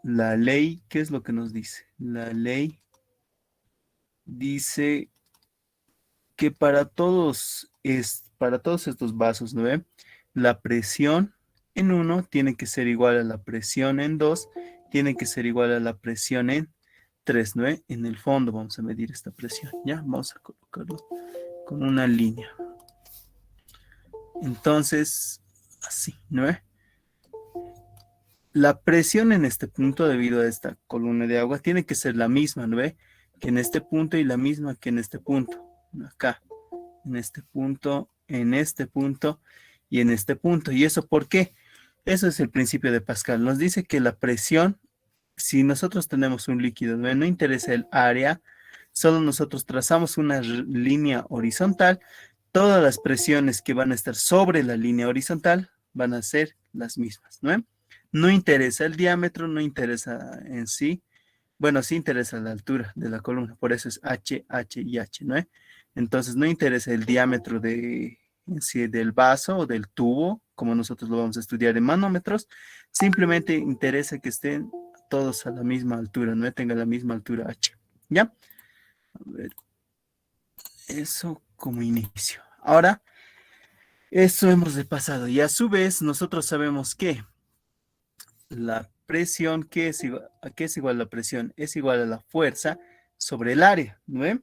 la ley, ¿qué es lo que nos dice? La ley dice que para todos estos vasos, ¿no ve? La presión en uno tiene que ser igual a la presión en 2, tiene que ser igual a la presión en 3, ¿no ve? En el fondo vamos a medir esta presión, ¿ya? Vamos a colocarlo con una línea. Entonces, así, ¿no ve? La presión en este punto, debido a esta columna de agua, tiene que ser la misma, ¿no ve? Que en este punto y la misma que en este punto, acá. En este punto, en este punto y en este punto. ¿Y eso por qué? Eso es el principio de Pascal. Nos dice que la presión, si nosotros tenemos un líquido, no interesa el área, solo nosotros trazamos una línea horizontal, todas las presiones que van a estar sobre la línea horizontal van a ser las mismas, ¿no? No interesa el diámetro, no interesa en sí, bueno, sí interesa la altura de la columna, por eso es H, H y H, ¿no? Entonces no interesa el diámetro en sí, del vaso o del tubo, como nosotros lo vamos a estudiar en manómetros, simplemente interesa que estén todos a la misma altura, no tenga la misma altura H, ¿ya? A ver, eso como inicio. Ahora, eso hemos repasado y a su vez nosotros sabemos que la presión, ¿a qué es igual la presión? Es igual a la fuerza sobre el área, ¿no ve?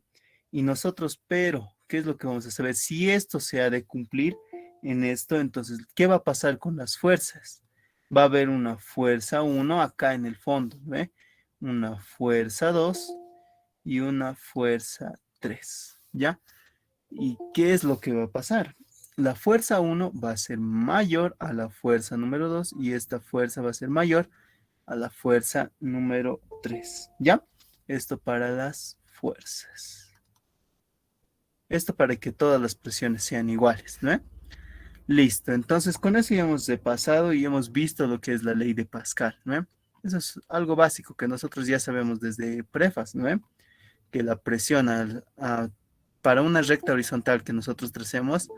Y nosotros, pero, ¿qué es lo que vamos a saber? Si esto se ha de cumplir en esto, entonces, ¿qué va a pasar con las fuerzas? Va a haber una fuerza 1 acá en el fondo, ¿no ve? Una fuerza 2 y una fuerza 3, ¿ya? ¿Y qué es lo que va a pasar? La fuerza 1 va a ser mayor a la fuerza número 2 y esta fuerza va a ser mayor a la fuerza número 3, ¿ya? Esto para las fuerzas. Esto para que todas las presiones sean iguales, ¿no? Listo, entonces con eso ya hemos repasado y hemos visto lo que es la ley de Pascal, ¿no? Eso es algo básico que nosotros ya sabemos desde prefas, ¿no? Que la presión para una recta horizontal que nosotros tracemos,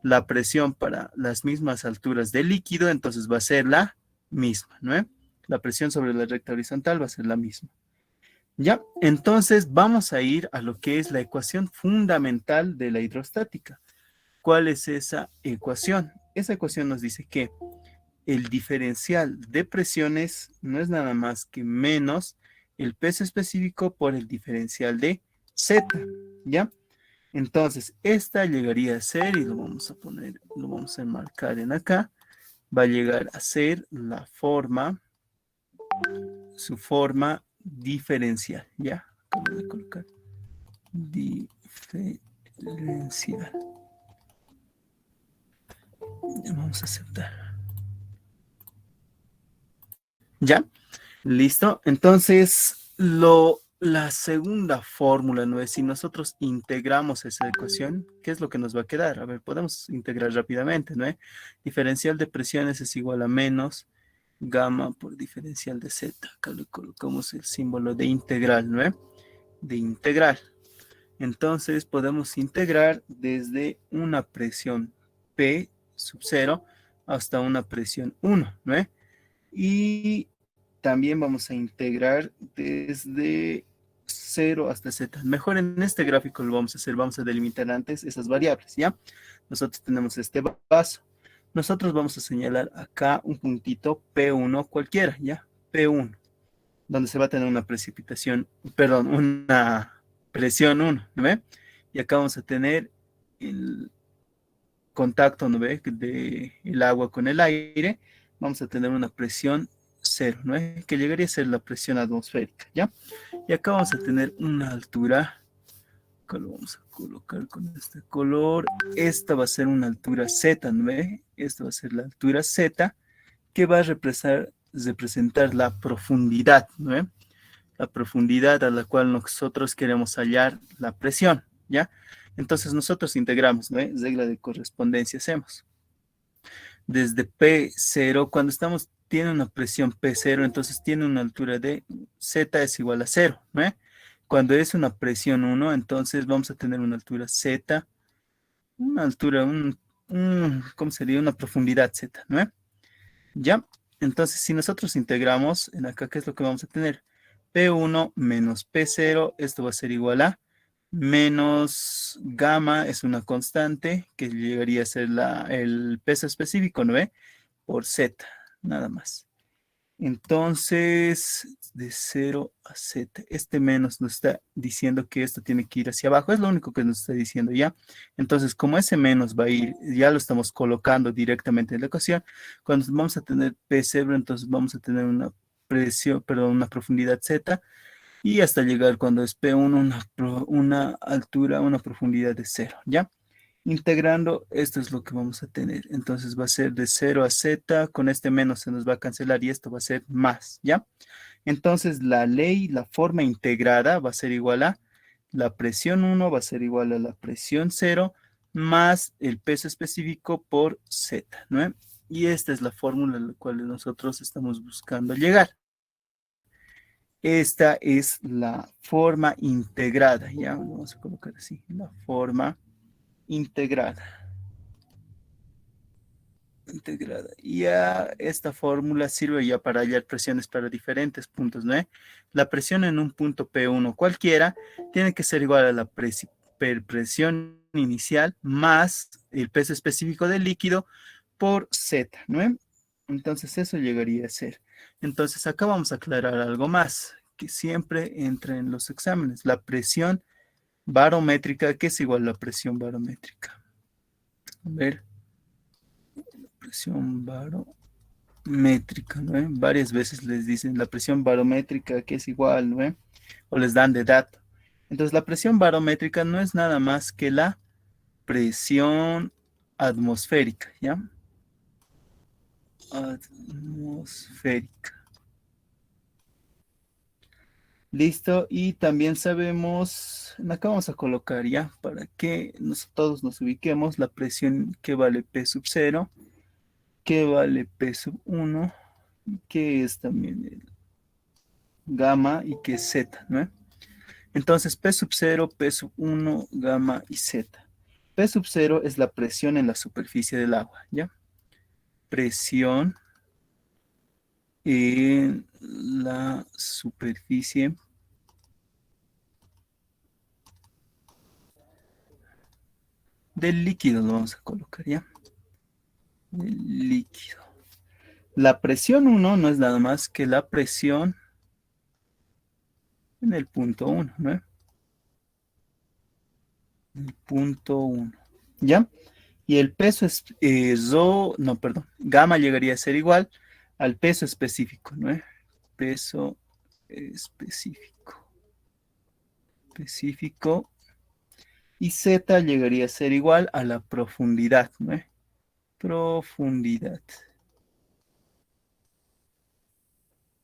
la presión para las mismas alturas del líquido, entonces va a ser la misma, ¿no? La presión sobre la recta horizontal va a ser la misma. Ya, entonces vamos a ir a lo que es la ecuación fundamental de la hidrostática. ¿Cuál es esa ecuación? Esa ecuación nos dice que el diferencial de presiones no es nada más que menos el peso específico por el diferencial de Z, ¿ya? Entonces, esta llegaría a ser, y lo vamos a poner, lo vamos a enmarcar en acá, va a llegar a ser la forma, su forma diferencial, ¿ya? Acabo de colocar diferencial. Vamos a aceptar. ¿Ya? Listo. Entonces, la segunda fórmula, ¿no es? Si nosotros integramos esa ecuación, ¿qué es lo que nos va a quedar? A ver, podemos integrar rápidamente, ¿no? Diferencial de presiones es igual a menos gamma por diferencial de Z. Acá le colocamos el símbolo de integral, ¿no? De integral. Entonces, podemos integrar desde una presión P sub 0 hasta una presión 1, ¿no? Y también vamos a integrar desde 0 hasta Z. Mejor en este gráfico lo vamos a hacer, vamos a delimitar antes esas variables, ¿ya? Nosotros tenemos este vaso. Nosotros vamos a señalar acá un puntito P1 cualquiera, ¿ya? P1, donde se va a tener una precipitación, perdón, una presión 1, ¿no ve? Y acá vamos a tener el contacto, ¿no ve? El agua con el aire, vamos a tener una presión 0, ¿no es? Que llegaría a ser la presión atmosférica, ¿ya? Y acá vamos a tener una altura, acá lo vamos a colocar con este color, esta va a ser una altura Z, ¿no ve? Esta va a ser la altura Z, que va a representar la profundidad, ¿no ve? La profundidad a la cual nosotros queremos hallar la presión, ¿ya? Entonces nosotros integramos, ¿no? Regla de correspondencia hacemos. Desde P0, cuando tiene una presión P0, entonces tiene una altura de Z es igual a 0, ¿no? Cuando es una presión 1, entonces vamos a tener una altura Z, una altura, ¿cómo sería? Una profundidad Z, ¿no? ¿Ya? Entonces, si nosotros integramos, en acá, ¿qué es lo que vamos a tener? P1 menos P0, esto va a ser igual a menos gamma, es una constante, que llegaría a ser el peso específico, ¿no ve? Por Z, nada más. Entonces, de 0 a Z, este menos nos está diciendo que esto tiene que ir hacia abajo, es lo único que nos está diciendo ya. Entonces, como ese menos va a ir, ya lo estamos colocando directamente en la ecuación, cuando vamos a tener P0, entonces vamos a tener una presión, perdón, una profundidad Z, y hasta llegar cuando es P1, una altura, una profundidad de 0, ¿ya? Integrando, esto es lo que vamos a tener. Entonces va a ser de 0 a Z, con este menos se nos va a cancelar y esto va a ser más, ¿ya? Entonces la ley, la forma integrada va a ser igual a la presión 1 va a ser igual a la presión 0 más el peso específico por Z, ¿no? Y esta es la fórmula a la cual nosotros estamos buscando llegar. Esta es la forma integrada, ¿ya? Vamos a colocar así, la forma integrada. Integrada. Y ya esta fórmula sirve ya para hallar presiones para diferentes puntos, ¿no? La presión en un punto P1 cualquiera tiene que ser igual a la presión inicial más el peso específico del líquido por Z, ¿no? Entonces eso llegaría a ser. Entonces acá vamos a aclarar algo más que siempre entra en los exámenes. La presión barométrica, ¿qué es igual a la presión barométrica? A ver, presión barométrica, ¿no? Varias veces les dicen la presión barométrica que es igual, ¿no? O les dan de dato. Entonces la presión barométrica no es nada más que la presión atmosférica, ¿ya? Atmosférica. Listo, y también sabemos, acá vamos a colocar ya, para que todos nos ubiquemos, la presión que vale P sub 0, que vale P sub 1, que es también el gamma y que es Z, ¿no? Entonces P sub 0, P sub 1, gamma y Z. P sub 0 es la presión en la superficie del agua, ¿ya? Presión en la superficie del líquido, lo vamos a colocar, ¿ya? Del líquido. La presión 1 no es nada más que la presión en el punto 1, ¿no? El punto 1, ¿ya? Y el peso es no, perdón, gamma llegaría a ser igual al peso específico, ¿no? Peso específico. Específico. Y Z llegaría a ser igual a la profundidad, ¿no? Profundidad.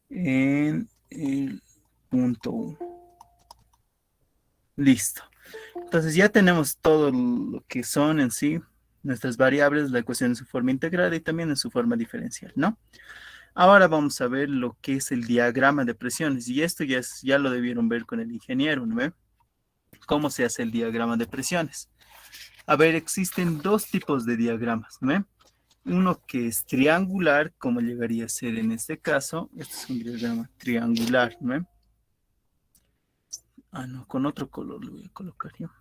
En el punto 1. Listo. Entonces ya tenemos todo lo que son en sí nuestras variables, la ecuación en su forma integrada y también en su forma diferencial, ¿no? Ahora vamos a ver lo que es el diagrama de presiones. Y esto ya lo debieron ver con el ingeniero, ¿no ve? ¿Cómo se hace el diagrama de presiones? A ver, existen dos tipos de diagramas, ¿no ve? Uno que es triangular, como llegaría a ser en este caso. Este es un diagrama triangular, ¿no ve? Ah, no, con otro color lo voy a colocar yo.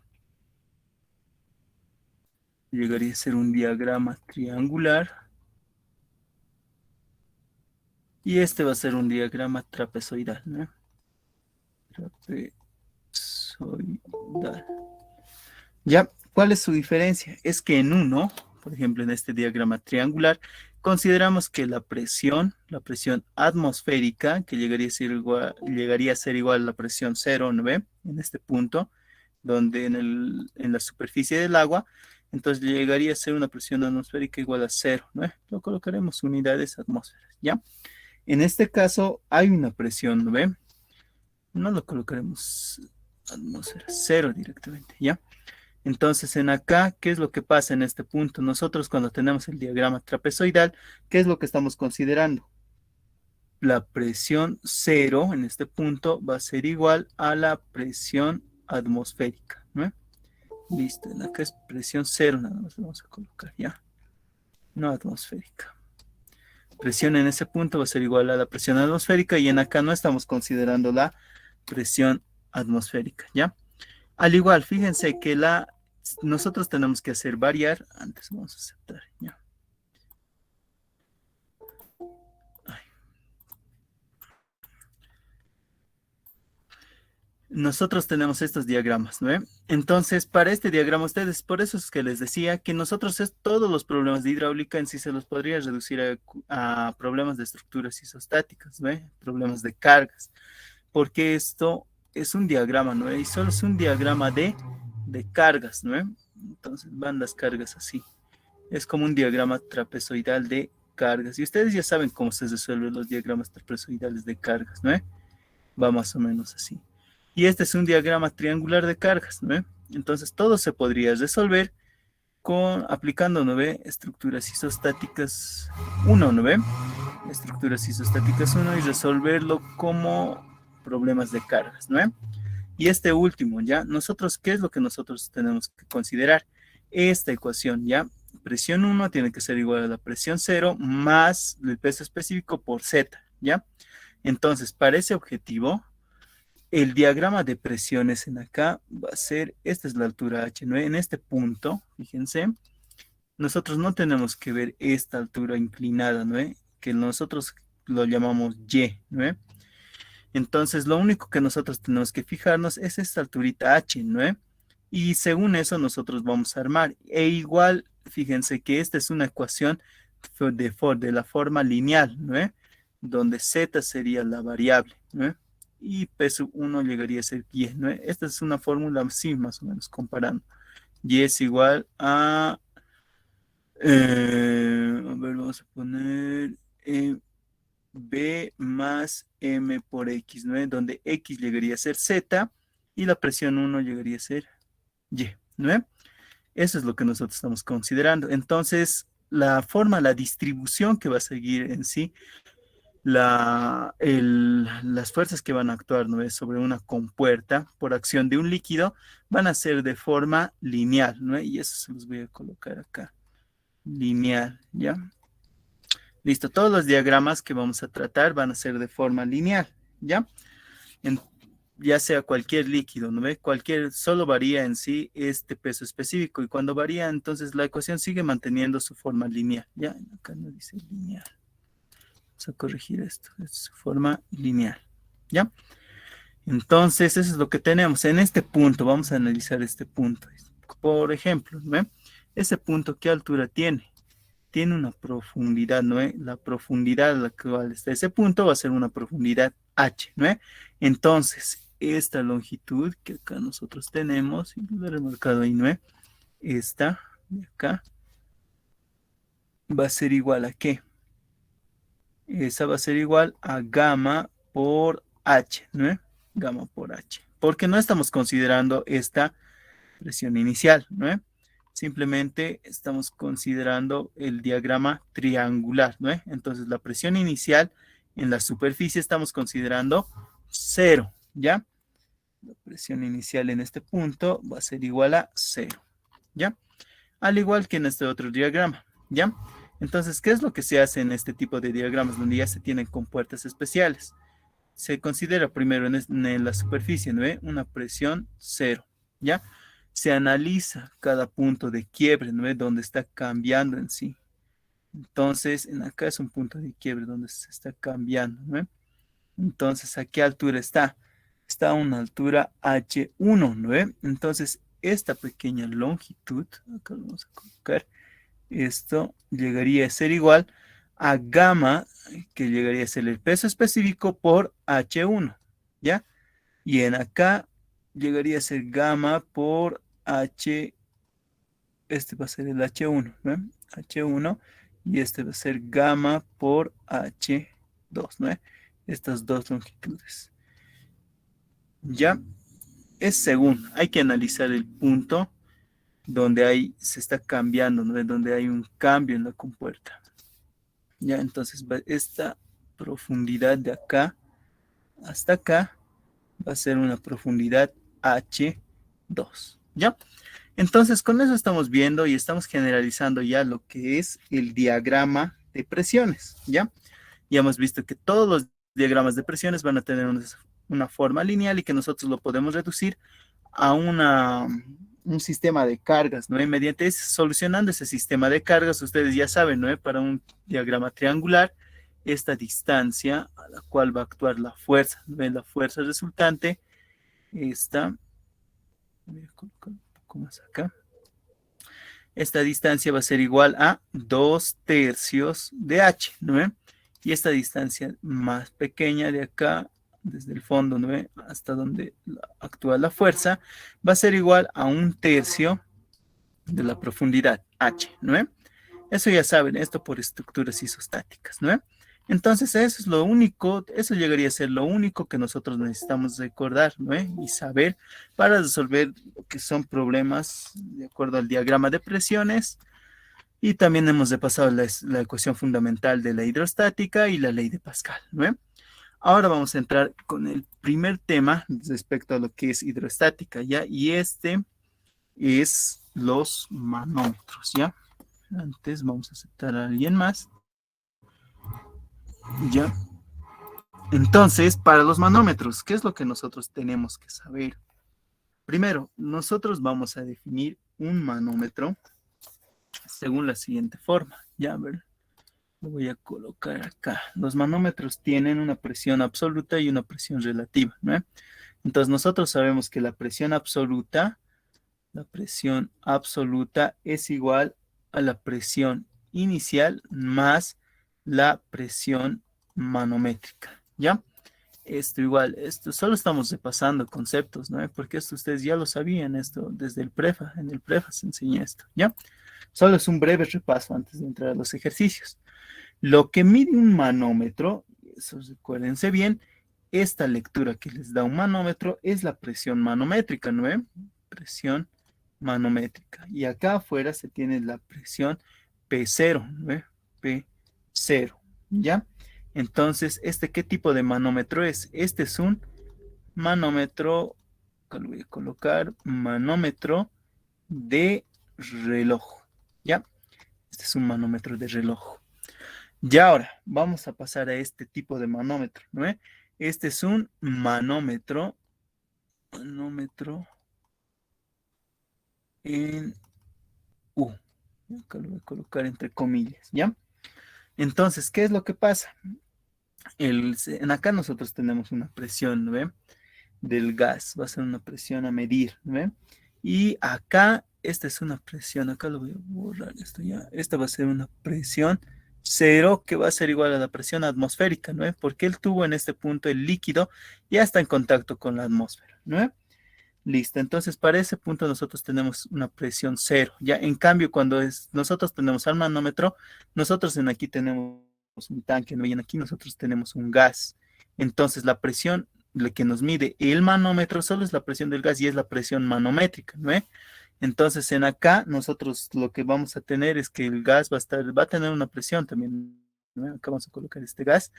Llegaría a ser un diagrama triangular. Y este va a ser un diagrama trapezoidal, ¿no? Trapezoidal. Ya, ¿cuál es su diferencia? Es que en uno, por ejemplo, en este diagrama triangular, consideramos que la presión atmosférica, que llegaría a ser igual a la presión cero, ¿no ve? En este punto, donde en la superficie del agua, entonces llegaría a ser una presión atmosférica igual a cero, ¿no ve? Lo colocaremos unidades atmósferas, ¿ya? En este caso hay una presión, ¿no ve? No lo colocaremos atmósfera, cero directamente, ¿ya? Entonces, en acá, ¿qué es lo que pasa en este punto? Nosotros cuando tenemos el diagrama trapezoidal, ¿qué es lo que estamos considerando? La presión cero en este punto va a ser igual a la presión atmosférica, ¿no? Listo, en acá es presión cero, nada más lo vamos a colocar, ¿ya? No atmosférica. presión en ese punto va a ser igual a la presión atmosférica y en acá no estamos considerando la presión atmosférica, ¿ya? Al igual, fíjense que nosotros tenemos que hacer variar, antes vamos a aceptar, ¿ya? Nosotros tenemos estos diagramas, ¿no? Entonces, para este diagrama, ustedes, por eso es que les decía que nosotros todos los problemas de hidráulica en sí se los podría reducir a problemas de estructuras isostáticas, ¿no? Problemas de cargas, porque esto es un diagrama, ¿no? Y solo es un diagrama de cargas, ¿no? Entonces van las cargas así. Es como un diagrama trapezoidal de cargas. Y ustedes ya saben cómo se resuelven los diagramas trapezoidales de cargas, ¿no? Va más o menos así. Y este es un diagrama triangular de cargas, ¿no? Entonces todo se podría resolver aplicando, ¿no ve? Estructuras isostáticas 1, ¿no ve? Estructuras isostáticas 1 y resolverlo como problemas de cargas, ¿no? Y este último, ¿ya? Nosotros, ¿qué es lo que nosotros tenemos que considerar? Esta ecuación, ¿ya? Presión 1 tiene que ser igual a la presión 0 más el peso específico por Z, ¿ya? Entonces, para ese objetivo, el diagrama de presiones en acá va a ser, esta es la altura H, ¿no? En este punto, fíjense, nosotros no tenemos que ver esta altura inclinada, ¿no? Que nosotros lo llamamos Y, ¿no? Entonces, lo único que nosotros tenemos que fijarnos es esta alturita H, ¿no? Y según eso nosotros vamos a armar. E igual, fíjense que esta es una ecuación de la forma lineal, ¿no? Donde Z sería la variable, ¿no? Y peso 1 llegaría a ser Y, ¿no? Esta es una fórmula así, más o menos, comparando. Y es igual a ver, vamos a poner B más M por X, ¿no? Donde X llegaría a ser Z y la presión 1 llegaría a ser Y, ¿no? Eso es lo que nosotros estamos considerando. Entonces, la distribución que va a seguir en sí, las fuerzas que van a actuar, ¿no? Sobre una compuerta por acción de un líquido van a ser de forma lineal, ¿no? Y eso se los voy a colocar acá. Lineal, ¿ya? Listo, todos los diagramas que vamos a tratar van a ser de forma lineal, ¿ya? Ya sea cualquier líquido, ¿no ve? Solo varía en sí este peso específico y cuando varía, entonces la ecuación sigue manteniendo su forma lineal, ¿ya? Acá no dice lineal. Vamos a corregir esto, es su forma lineal, ¿ya? Entonces, eso es lo que tenemos. En este punto, vamos a analizar este punto. Por ejemplo, ¿no ve? Ese punto, ¿qué altura tiene? Tiene una profundidad, ¿no? La profundidad a la cual está ese punto va a ser una profundidad H, ¿no? Entonces, esta longitud que acá nosotros tenemos, y lo he remarcado ahí, ¿no? Esta de acá va a ser igual a ¿qué? Esa va a ser igual a gamma por H, ¿no? Gamma por H. Porque no estamos considerando esta presión inicial, ¿no? Simplemente estamos considerando el diagrama triangular, ¿no? Entonces la presión inicial en la superficie estamos considerando 0, ¿ya? La presión inicial en este punto va a ser igual a 0, ¿ya? Al igual que en este otro diagrama, ¿ya? Entonces, ¿qué es lo que se hace en este tipo de diagramas donde ya se tienen compuertas especiales? Se considera primero en la superficie, ¿no? Una presión 0, ¿ya? Se analiza cada punto de quiebre, ¿no? Donde está cambiando en sí. Entonces, en acá es un punto de quiebre donde se está cambiando, ¿no? Entonces, ¿a qué altura está? Está a una altura H1, ¿no? Entonces, esta pequeña longitud, acá lo vamos a colocar, esto llegaría a ser igual a gamma, que llegaría a ser el peso específico por H1, ¿ya? Y en acá llegaría a ser gamma por H, este va a ser el H1, ¿no? H1, y este va a ser gamma por H2, ¿no? Estas dos longitudes. ¿Ya? Es según, hay que analizar el punto donde se está cambiando, ¿no? Donde hay un cambio en la compuerta. Ya, entonces esta profundidad de acá hasta acá va a ser una profundidad H2, ¿ya? Entonces con eso estamos viendo y estamos generalizando ya lo que es el diagrama de presiones, ¿ya? Ya hemos visto que todos los diagramas de presiones van a tener una forma lineal y que nosotros lo podemos reducir a un sistema de cargas, ¿no? Y mediante solucionando ese sistema de cargas, ustedes ya saben, ¿no? Para un diagrama triangular, esta distancia a la cual va a actuar la fuerza, ¿no? La fuerza resultante, esta, voy a colocar un poco más acá. Esta distancia va a ser igual a 2/3 de h, ¿no? Y esta distancia más pequeña de acá, desde el fondo, ¿no? Hasta donde actúa la fuerza, va a ser igual a 1/3 de la profundidad h, ¿no? Eso ya saben, esto por estructuras isostáticas, ¿no? Entonces eso es lo único, eso llegaría a ser lo único que nosotros necesitamos recordar, ¿no? Y saber para resolver lo que son problemas de acuerdo al diagrama de presiones. Y también hemos repasado la ecuación fundamental de la hidrostática y la ley de Pascal, ¿no? Ahora vamos a entrar con el primer tema respecto a lo que es hidrostática, ¿ya? Y este es los manómetros, ¿ya? Antes vamos a aceptar a alguien más. Ya. Entonces, para los manómetros, ¿qué es lo que nosotros tenemos que saber? Primero, nosotros vamos a definir un manómetro según la siguiente forma. Ya, a ver, lo voy a colocar acá. Los manómetros tienen una presión absoluta y una presión relativa, ¿no? Entonces, nosotros sabemos que la presión absoluta es igual a la presión inicial más la presión manométrica, ¿ya? Esto igual, esto solo estamos repasando conceptos, ¿no? Porque esto ustedes ya lo sabían, esto desde el prefa, en el prefa se enseña esto, ¿ya? Solo es un breve repaso antes de entrar a los ejercicios. Lo que mide un manómetro, eso recuérdense bien, esta lectura que les da un manómetro es la presión manométrica, ¿no? Presión manométrica. Y acá afuera se tiene la presión P0, ¿no? P0, ¿ya? Entonces, ¿qué tipo de manómetro es? Este es un manómetro, acá lo voy a colocar, manómetro de reloj, ¿ya? Este es un manómetro de reloj. Y ahora, vamos a pasar a este tipo de manómetro, ¿no? Este es un manómetro en U. Acá lo voy a colocar entre comillas, ¿ya? Entonces, ¿qué es lo que pasa? En acá nosotros tenemos una presión, ¿no ve? Del gas, va a ser una presión a medir, ¿no ve? Y acá, esta es una presión, acá lo voy a borrar esto ya. Esta va a ser una presión cero que va a ser igual a la presión atmosférica, ¿no ve? Porque el tubo en este punto, el líquido, ya está en contacto con la atmósfera, ¿no ve? Listo, entonces para ese punto nosotros tenemos una presión cero. Ya en cambio, cuando nosotros tenemos al manómetro, nosotros en aquí tenemos un tanque, ¿no? Y en aquí nosotros tenemos un gas. Entonces la presión la que nos mide el manómetro solo es la presión del gas y es la presión manométrica, ¿no? Entonces en acá nosotros lo que vamos a tener es que el gas va a tener una presión también, ¿no? Acá vamos a colocar este gas.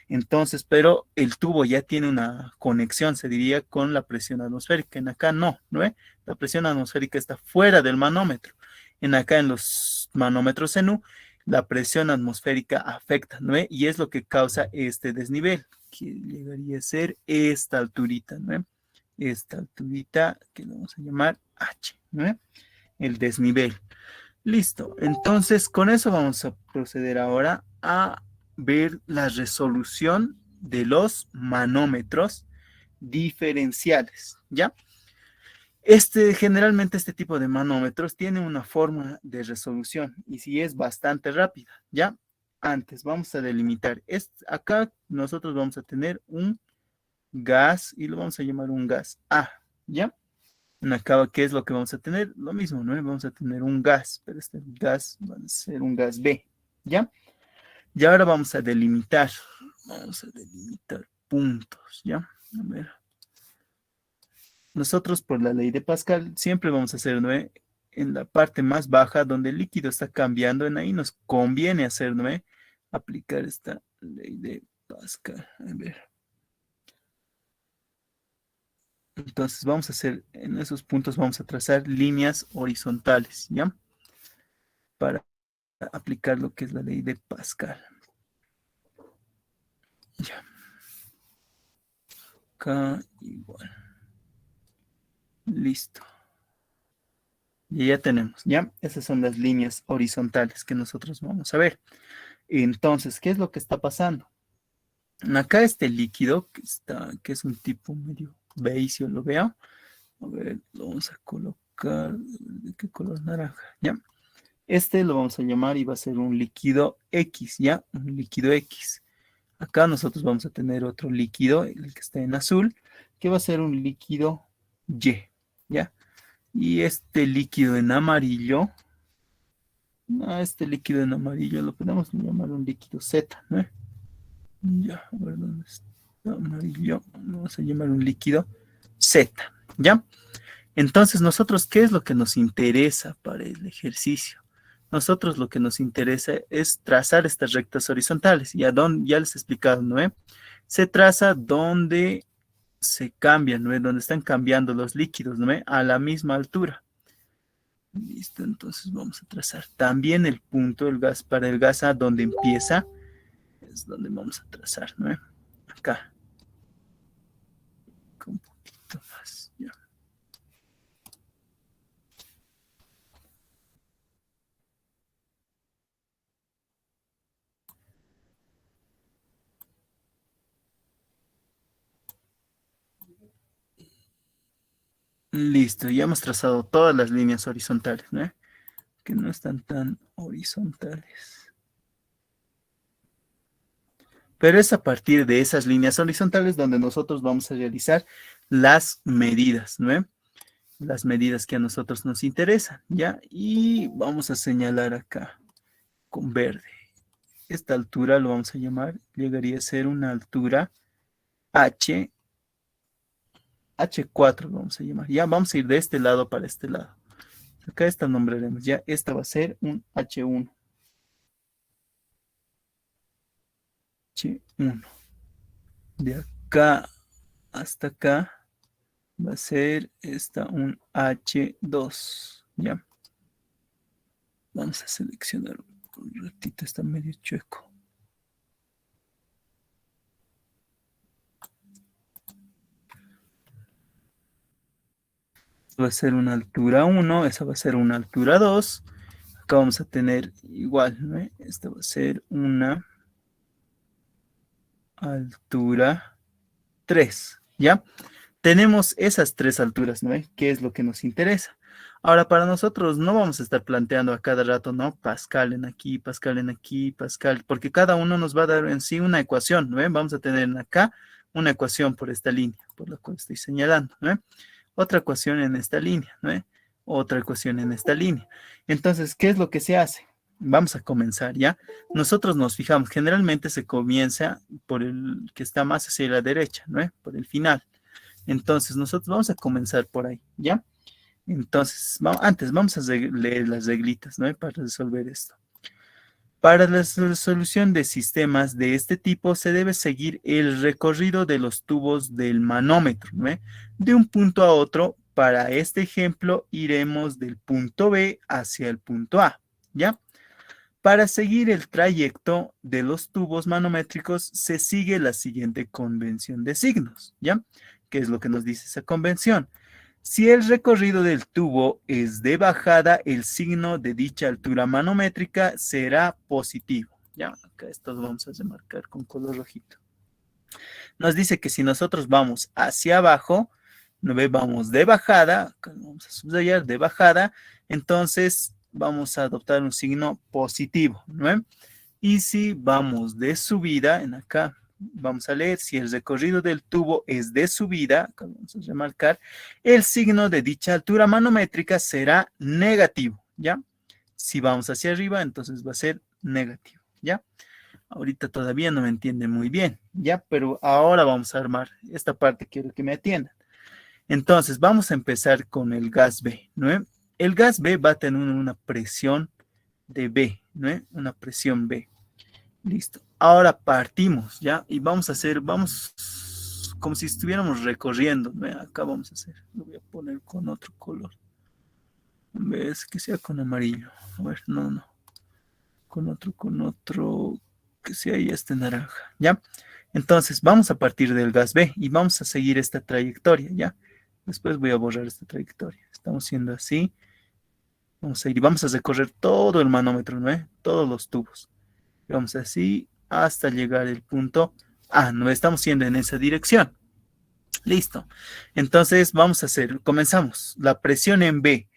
Entonces, pero el tubo ya tiene una conexión, se diría, con la presión atmosférica. En acá no, ¿no? La presión atmosférica está fuera del manómetro. En acá en los manómetros en U, la presión atmosférica afecta, ¿no? Y es lo que causa este desnivel, que llegaría a ser esta alturita, ¿no? Esta alturita que le vamos a llamar H, ¿no? El desnivel. Listo. Entonces, con eso vamos a proceder ahora a ver la resolución de los manómetros diferenciales, ¿ya? Generalmente este tipo de manómetros tiene una forma de resolución y si es bastante rápida, ¿ya? Antes vamos a delimitar. Acá nosotros vamos a tener un gas y lo vamos a llamar un gas A, ¿ya? Acá, ¿qué es lo que vamos a tener? Lo mismo, ¿no? Vamos a tener un gas, pero este gas va a ser un gas B, ¿ya? Y ahora vamos a delimitar. Vamos a delimitar puntos, ¿ya? A ver. Nosotros, por la ley de Pascal, siempre vamos a hacer, ¿no? En la parte más baja, donde el líquido está cambiando, en ahí nos conviene hacer, ¿no? Aplicar esta ley de Pascal. A ver. Entonces, vamos a hacer, en esos puntos vamos a trazar líneas horizontales, ¿ya? Para aplicar lo que es la ley de Pascal. Ya, acá igual. Listo. Y ya tenemos, ¿ya? Esas son las líneas horizontales que nosotros vamos a ver. Entonces, ¿qué es lo que está pasando? Acá este líquido que es un tipo medio beige, lo veo. A ver, lo vamos a colocar. ¿De qué color? Naranja, ¿ya? Este lo vamos a llamar y va a ser un líquido X, ¿ya? Un líquido X. Acá nosotros vamos a tener otro líquido, el que está en azul, que va a ser un líquido Y, ¿ya? Y este líquido en amarillo, este líquido en amarillo lo podemos llamar un líquido Z, ¿no? Ya, a ver dónde está amarillo, vamos a llamar un líquido Z, ¿ya? Entonces, nosotros, ¿qué es lo que nos interesa para el ejercicio? Nosotros lo que nos interesa es trazar estas rectas horizontales. Ya les he explicado, ¿no? Se traza donde se cambian, ¿no? Donde están cambiando los líquidos, ¿no? A la misma altura. Listo, entonces vamos a trazar también el punto, el gas, para el gas a donde empieza, es donde vamos a trazar, ¿no? Acá. Un poquito más, ya. Listo, ya hemos trazado todas las líneas horizontales, ¿no? Que no están tan horizontales. Pero es a partir de esas líneas horizontales donde nosotros vamos a realizar las medidas, ¿no? Las medidas que a nosotros nos interesan, ¿ya? Y vamos a señalar acá con verde. Esta altura lo vamos a llamar, llegaría a ser una altura H4 lo vamos a llamar. Ya vamos a ir de este lado para este lado. Acá esta nombraremos, ya esta va a ser un H1. H1. De acá hasta acá va a ser esta un H2. Ya. Vamos a seleccionar un ratito, está medio chueco. Va a ser una altura 1, esa va a ser una altura 2. Acá vamos a tener igual, ¿no? Esta va a ser una altura 3, ¿ya? Tenemos esas tres alturas, ¿no? ¿Qué es lo que nos interesa? Ahora, para nosotros no vamos a estar planteando a cada rato, ¿no? Pascal en aquí, Pascal en aquí, Pascal, porque cada uno nos va a dar en sí una ecuación, ¿no? Vamos a tener acá una ecuación por esta línea, por la cual estoy señalando, ¿no? Otra ecuación en esta línea, ¿no? Otra ecuación en esta línea. Entonces, ¿qué es lo que se hace? Vamos a comenzar, ¿ya? Nosotros nos fijamos, generalmente se comienza por el que está más hacia la derecha, ¿no? Por el final. Entonces, nosotros vamos a comenzar por ahí, ¿ya? Entonces, antes vamos a leer las reglitas, ¿no? Para resolver esto. Para la resolución de sistemas de este tipo se debe seguir el recorrido de los tubos del manómetro, ¿no? De un punto a otro. Para este ejemplo, iremos del punto B hacia el punto A, ¿ya? Para seguir el trayecto de los tubos manométricos se sigue la siguiente convención de signos, ¿ya? ¿Qué es lo que nos dice esa convención? Si el recorrido del tubo es de bajada, el signo de dicha altura manométrica será positivo. Ya, acá esto lo vamos a remarcar con color rojito. Nos dice que si nosotros vamos hacia abajo, ¿no ve? Vamos de bajada, acá vamos a subrayar de bajada, entonces vamos a adoptar un signo positivo, ¿no ve? Y si vamos de subida, en acá vamos a leer, si el recorrido del tubo es de subida, acá vamos a remarcar, el signo de dicha altura manométrica será negativo, ¿ya? Si vamos hacia arriba, entonces va a ser negativo, ¿ya? Ahorita todavía no me entiende muy bien, ¿ya? Pero ahora vamos a armar esta parte, quiero que me atiendan. Entonces, vamos a empezar con el gas B, ¿no? El gas B va a tener una presión de B, ¿no? Una presión B. Listo. Ahora partimos, ¿ya? Y vamos a hacer, vamos como si estuviéramos recorriendo, ¿no? Acá vamos a hacer, lo voy a poner con otro color. En vez que sea con amarillo. A ver, no. con otro, que sea ya este naranja, ¿ya? Entonces, vamos a partir del gas B y vamos a seguir esta trayectoria, ¿ya? Después voy a borrar esta trayectoria. Estamos siendo así. Vamos a ir y vamos a recorrer todo el manómetro, ¿no? Todos los tubos. Vamos así hasta llegar al punto A, ¿no? Estamos yendo en esa dirección. Listo. Entonces, vamos a hacer, comenzamos. La presión en B.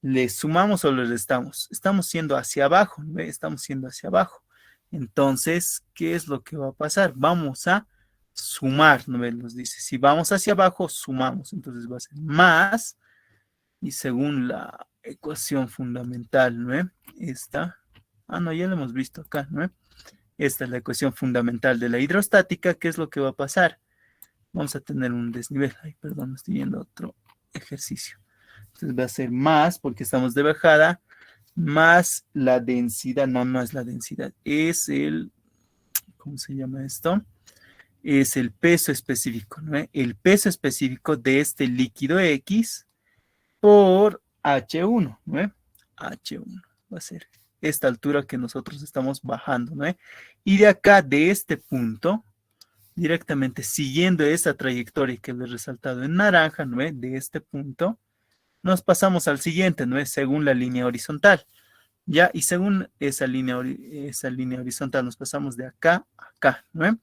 ¿Le sumamos o le restamos? Estamos yendo hacia abajo, ¿no? Estamos yendo hacia abajo. Entonces, ¿qué es lo que va a pasar? Vamos a sumar, ¿no? Nos dice, si vamos hacia abajo, sumamos. Entonces va a ser más, y según la ecuación fundamental, ¿no? Esta, no, ya lo hemos visto acá, ¿no? Esta es la ecuación fundamental de la hidrostática. ¿Qué es lo que va a pasar? Vamos a tener un desnivel. Ay, perdón, estoy viendo otro ejercicio. Entonces va a ser más, porque estamos de bajada, más la densidad. No, no es la densidad, es el, ¿cómo se llama esto? Es el peso específico, ¿no? El peso específico de este líquido X por H1, ¿no? H1 va a ser esta altura que nosotros estamos bajando, ¿no? Y de acá, de este punto, directamente siguiendo esa trayectoria que les he resaltado en naranja, ¿no? De este punto, nos pasamos al siguiente, ¿no? Según la línea horizontal, ¿ya? Y según esa línea horizontal nos pasamos de acá a acá, ¿no?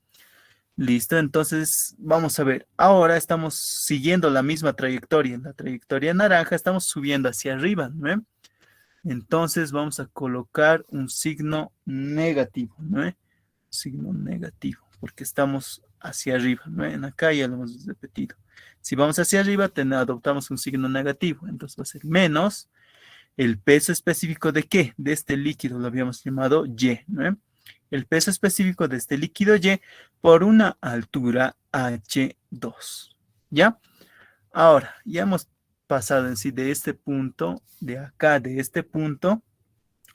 Listo, entonces vamos a ver. Ahora estamos siguiendo la misma trayectoria. En la trayectoria naranja estamos subiendo hacia arriba, ¿no? Entonces vamos a colocar un signo negativo, ¿no? Signo negativo, porque estamos hacia arriba, ¿no? En acá ya lo hemos repetido. Si vamos hacia arriba, adoptamos un signo negativo. Entonces va a ser menos el peso específico de ¿qué? De este líquido, lo habíamos llamado Y, ¿no? El peso específico de este líquido Y por una altura H2, ¿ya? Ahora, ya hemos pasado en sí de este punto, de acá, de este punto,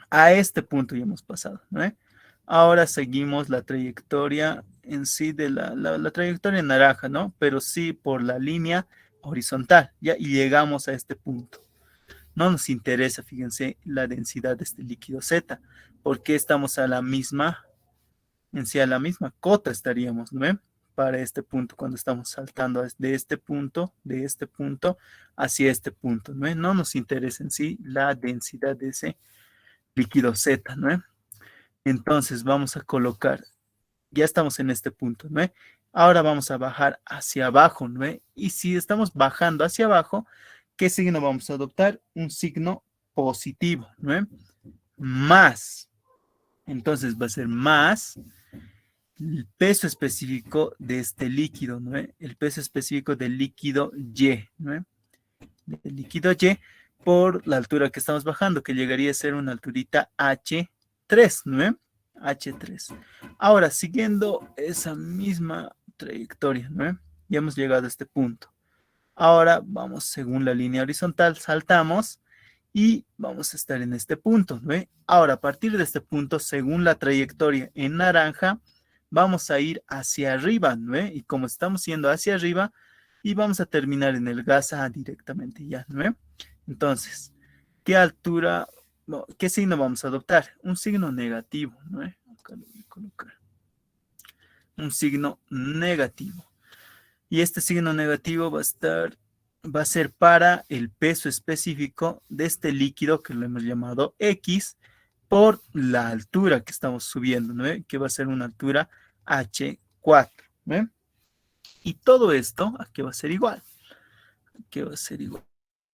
a este punto ya hemos pasado, ¿no? Ahora seguimos la trayectoria en sí de la trayectoria naranja, ¿no? Pero sí por la línea horizontal, ¿ya? Y llegamos a este punto. No nos interesa, fíjense, la densidad de este líquido Z, porque estamos a la misma, en sí a la misma cota estaríamos, ¿no? Para este punto, cuando estamos saltando de este punto hacia este punto, ¿no? No nos interesa en sí la densidad de ese líquido Z, ¿no? Entonces vamos a colocar, ya estamos en este punto, ¿no? Ahora vamos a bajar hacia abajo, ¿no? Y si estamos bajando hacia abajo, ¿qué signo vamos a adoptar? Un signo positivo, ¿no? Más. Entonces va a ser más el peso específico de este líquido, ¿no? El peso específico del líquido Y, ¿no? Del líquido Y por la altura que estamos bajando, que llegaría a ser una alturita H3, ¿no? H3. Ahora, siguiendo esa misma trayectoria, ¿no? Ya hemos llegado a este punto. Ahora vamos según la línea horizontal, saltamos y vamos a estar en este punto, ¿no? Ahora, a partir de este punto, según la trayectoria en naranja, vamos a ir hacia arriba, ¿no? Y como estamos yendo hacia arriba, y vamos a terminar en el gas A directamente ya, ¿no? Entonces, ¿qué altura, no, qué signo vamos a adoptar? Un signo negativo, ¿no? Acá lo voy a colocar. Un signo negativo. Y este signo negativo va a ser para el peso específico de este líquido que lo hemos llamado X por la altura que estamos subiendo, ¿no? Que va a ser una altura H4, ¿no? Y todo esto, ¿a qué va a ser igual? ¿Qué va a ser igual?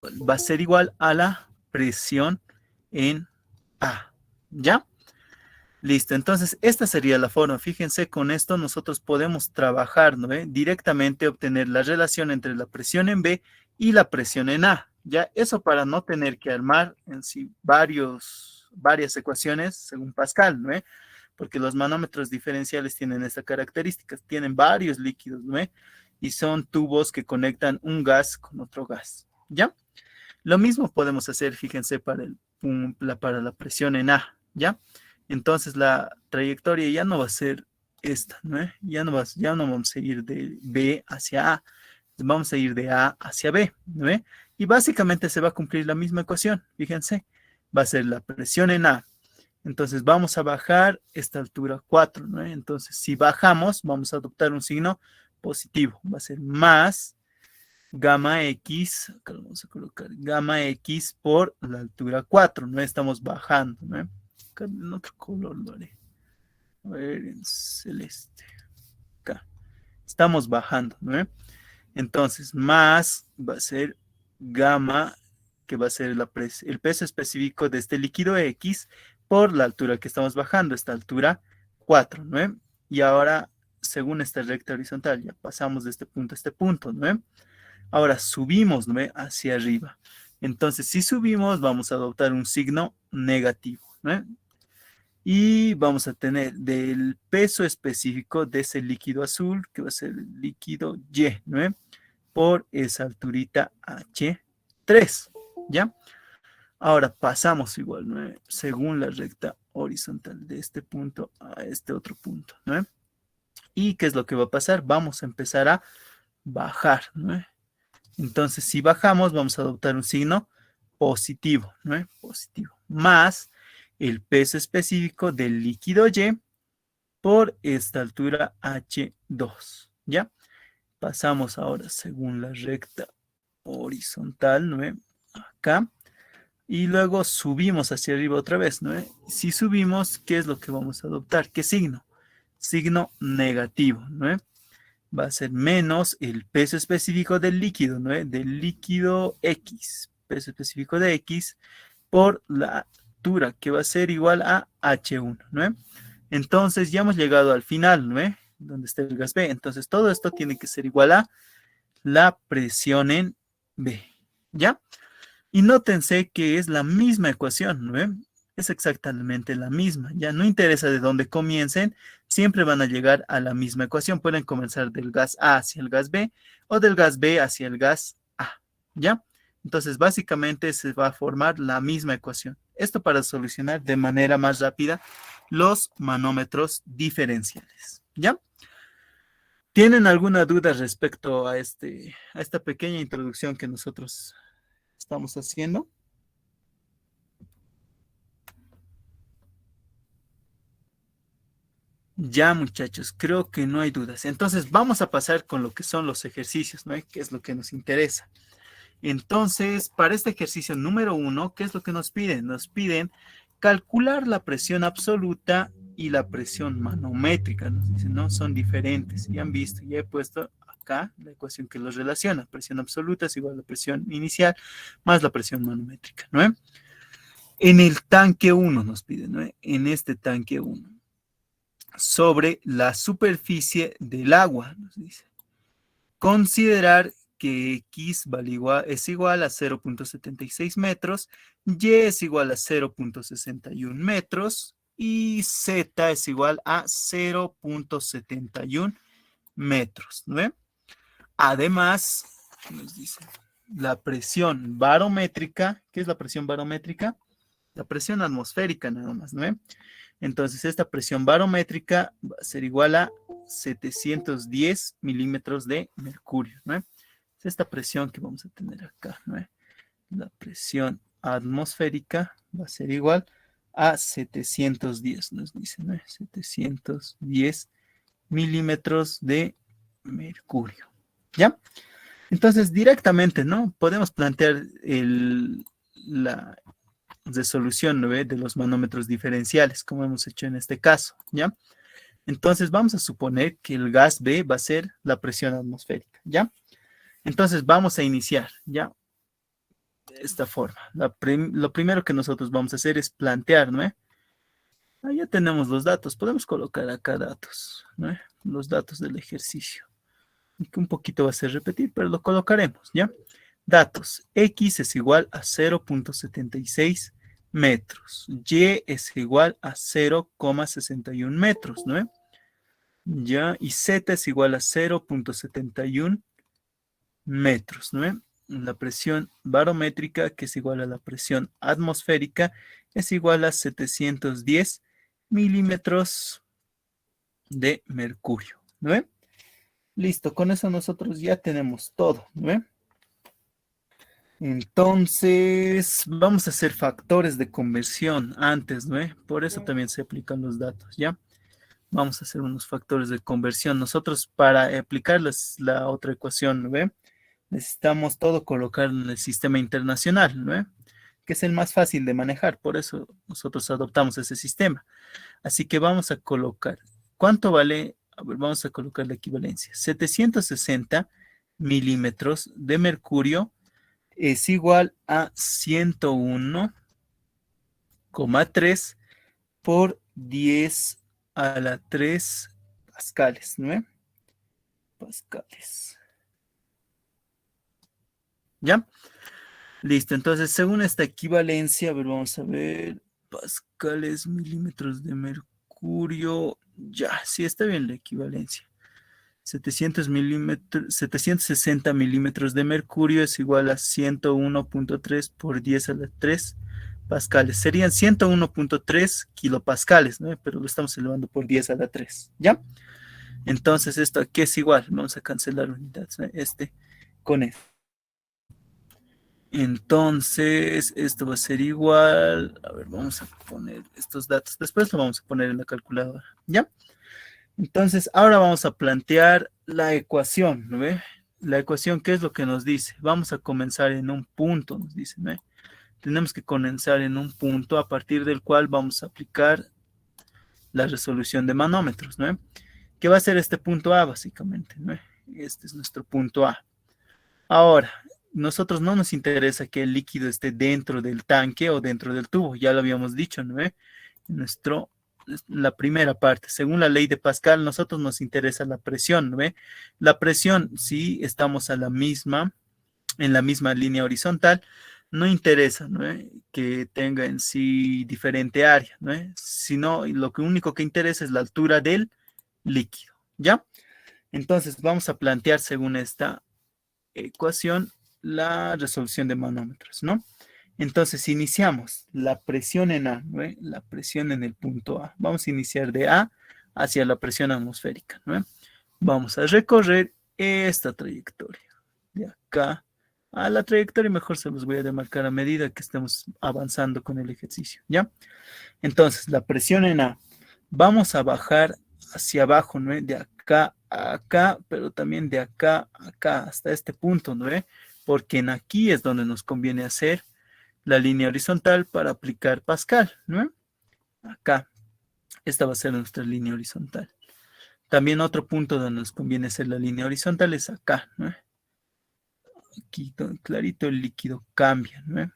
Va a ser igual a la presión en A, ¿ya? Listo, entonces esta sería la forma. Fíjense, con esto nosotros podemos trabajar, ¿no? Directamente obtener la relación entre la presión en B y la presión en A. Ya, eso para no tener que armar en sí varias ecuaciones según Pascal, ¿no? Porque los manómetros diferenciales tienen esta característica, tienen varios líquidos, ¿no? Y son tubos que conectan un gas con otro gas, ¿ya? Lo mismo podemos hacer, fíjense, para la presión en A, ¿ya? Entonces la trayectoria ya no va a ser esta, ¿no? Ya no vamos a ir de B hacia A, vamos a ir de A hacia B, ¿no? Y básicamente se va a cumplir la misma ecuación, fíjense, va a ser la presión en A Entonces vamos a bajar esta altura 4, ¿no? Entonces si bajamos, vamos a adoptar un signo positivo. Va a ser más gamma X, acá lo vamos a colocar, gamma X por la altura 4, ¿no? Estamos bajando, ¿no? Acá en otro color lo haré. A ver, en celeste. Acá. Estamos bajando, ¿no? Entonces, más va a ser gamma, que va a ser el peso específico de este líquido X por la altura que estamos bajando, esta altura 4, ¿no? Y ahora, según esta recta horizontal, ya pasamos de este punto a este punto, ¿no? Ahora subimos, ¿no? Hacia arriba. Entonces, si subimos, vamos a adoptar un signo negativo, ¿no? Y vamos a tener del peso específico de ese líquido azul, que va a ser el líquido Y, ¿no? Por esa alturita H3, ¿ya? Ahora pasamos igual, ¿no? Según la recta horizontal de este punto a este otro punto, ¿no? ¿Y qué es lo que va a pasar? Vamos a empezar a bajar, ¿no? Entonces, si bajamos, vamos a adoptar un signo positivo, ¿no? Positivo. Más el peso específico del líquido Y por esta altura H2, ¿ya? Pasamos ahora según la recta horizontal, ¿no? Acá. Y luego subimos hacia arriba otra vez, ¿no? Si subimos, ¿qué es lo que vamos a adoptar? ¿Qué signo? Signo negativo, ¿no? Va a ser menos el peso específico del líquido, ¿no? Del líquido X, peso específico de X, por la altura, que va a ser igual a H1, ¿no? Entonces ya hemos llegado al final, ¿no? Donde está el gas B. Entonces todo esto tiene que ser igual a la presión en B, ¿ya? Y nótense que es la misma ecuación, ¿no? Es exactamente la misma. Ya no interesa de dónde comiencen, siempre van a llegar a la misma ecuación. Pueden comenzar del gas A hacia el gas B o del gas B hacia el gas A, ¿ya? Entonces, básicamente se va a formar la misma ecuación. Esto para solucionar de manera más rápida los manómetros diferenciales, ¿ya? ¿Tienen alguna duda respecto a esta pequeña introducción que nosotros estamos haciendo? Ya, muchachos, creo que no hay dudas. Entonces, vamos a pasar con lo que son los ejercicios, ¿no? Que es lo que nos interesa. Entonces, para este ejercicio número 1, ¿qué es lo que nos piden? Nos piden calcular la presión absoluta y la presión manométrica. Nos dicen, ¿no? Son diferentes. Ya han visto, ya he puesto acá la ecuación que los relaciona. Presión absoluta es igual a la presión inicial más la presión manométrica, ¿no? En el tanque 1 nos piden, ¿no? En este tanque 1 sobre la superficie del agua, nos dice. Considerar que X es igual a 0.76 metros, Y es igual a 0.61 metros y Z es igual a 0.71 metros, ¿no? Además, nos dice la presión barométrica. ¿Qué es la presión barométrica? La presión atmosférica nada más, ¿no? Entonces, esta presión barométrica va a ser igual a 710 milímetros de mercurio, ¿no? Es esta presión que vamos a tener acá, ¿no? La presión atmosférica va a ser igual a 710, nos dice, ¿no? 710 milímetros de mercurio, ¿ya? Entonces, directamente, ¿no? Podemos plantear la resolución, ¿no? De los manómetros diferenciales, como hemos hecho en este caso, ¿ya? Entonces vamos a suponer que el gas B va a ser la presión atmosférica, ¿ya? Entonces vamos a iniciar, ¿ya? De esta forma. Lo primero que nosotros vamos a hacer es plantear, ¿no? Ya tenemos los datos, podemos colocar acá datos, ¿no? Los datos del ejercicio. Que un poquito va a ser repetir, pero lo colocaremos, ¿ya? Datos. X es igual a 0.76 metros. Y es igual a 0,61 metros, ¿no? Ya, y Z es igual a 0.71 metros, ¿no? La presión barométrica, que es igual a la presión atmosférica, es igual a 710 milímetros de mercurio, ¿no? Listo, con eso nosotros ya tenemos todo, ¿no? Entonces, vamos a hacer factores de conversión antes, ¿no? Por eso también se aplican los datos, ¿ya? Vamos a hacer unos factores de conversión. Nosotros para aplicar la otra ecuación, ¿no ve? Necesitamos todo colocar en el sistema internacional, ¿no ve? Que es el más fácil de manejar, por eso nosotros adoptamos ese sistema. Así que vamos a colocar, ¿cuánto vale? A ver, vamos a colocar la equivalencia. 760 milímetros de mercurio es igual a 101,3 por 10 a la 3 pascales, ¿no? Pascales. ¿Ya? Listo. Entonces, según esta equivalencia, a ver, vamos a ver. Pascales, milímetros de mercurio. Ya, sí, está bien la equivalencia. 760 milímetros de mercurio es igual a 101,3 por 10 a la 3 pascales. Serían 101,3 kilopascales, ¿no? Pero lo estamos elevando por 10 a la 3, ¿ya? Entonces esto aquí es igual. Vamos a cancelar unidades, ¿no? Con esto. Entonces, esto va a ser igual. A ver, vamos a poner estos datos. Después lo vamos a poner en la calculadora, ¿ya? Entonces, ahora vamos a plantear la ecuación, ¿no ve? La ecuación, ¿qué es lo que nos dice? Vamos a comenzar en un punto, nos dice, ¿no? Tenemos que comenzar en un punto a partir del cual vamos a aplicar la resolución de manómetros, ¿no? ¿Qué va a ser este punto A, básicamente, ¿no? Este es nuestro punto A. Ahora, nosotros no nos interesa que el líquido esté dentro del tanque o dentro del tubo, ya lo habíamos dicho, ¿no? La primera parte, según la ley de Pascal, nosotros nos interesa la presión, ¿no? La presión, si estamos en la misma línea horizontal, no interesa, ¿no? Que tenga en sí diferente área, ¿no? Sino lo único que interesa es la altura del líquido, ¿ya? Entonces vamos a plantear según esta ecuación la resolución de manómetros, ¿no? Entonces iniciamos la presión en A, ¿no? La presión en el punto A. Vamos a iniciar de A hacia la presión atmosférica, ¿no? Vamos a recorrer esta trayectoria. De acá a la trayectoria, mejor se los voy a demarcar a medida que estemos avanzando con el ejercicio, ¿ya? Entonces, la presión en A. Vamos a bajar hacia abajo, ¿no? De acá a acá, pero también de acá a acá, hasta este punto, ¿no? Porque en aquí es donde nos conviene hacer la línea horizontal para aplicar Pascal, ¿no? Acá. Esta va a ser nuestra línea horizontal. También otro punto donde nos conviene hacer la línea horizontal es acá, ¿no? Aquí clarito el líquido cambia, ¿no?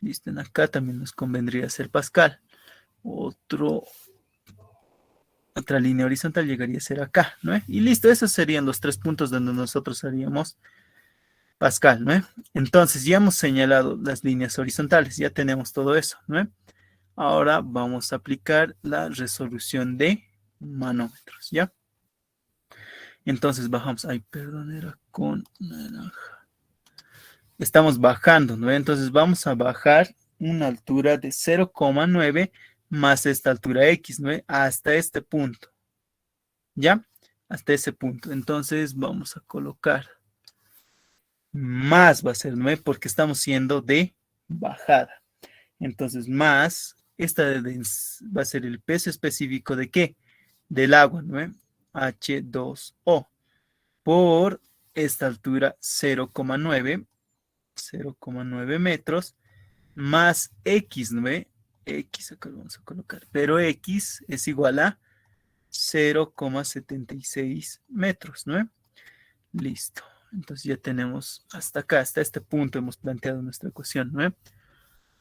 Listo, en acá también nos convendría hacer Pascal. Otra línea horizontal llegaría a ser acá, ¿no? Y listo, esos serían los 3 puntos donde nosotros haríamos Pascal, ¿no? Entonces ya hemos señalado las líneas horizontales, ya tenemos todo eso, ¿no? Ahora vamos a aplicar la resolución de manómetros, ¿ya? Entonces bajamos, ay, perdón, era con naranja. Estamos bajando, ¿no? Entonces vamos a bajar una altura de 0,9 más esta altura X, ¿no? Hasta este punto, ¿ya? Hasta ese punto. Entonces vamos a colocar más va a ser 9 porque estamos siendo de bajada. Entonces más, va a ser el peso específico de qué? Del agua, ¿no? H2O por esta altura 0,9 metros más X, ¿no? X acá lo vamos a colocar, pero X es igual a 0,76 metros, ¿no? Listo. Entonces ya tenemos hasta acá, hasta este punto hemos planteado nuestra ecuación, ¿no?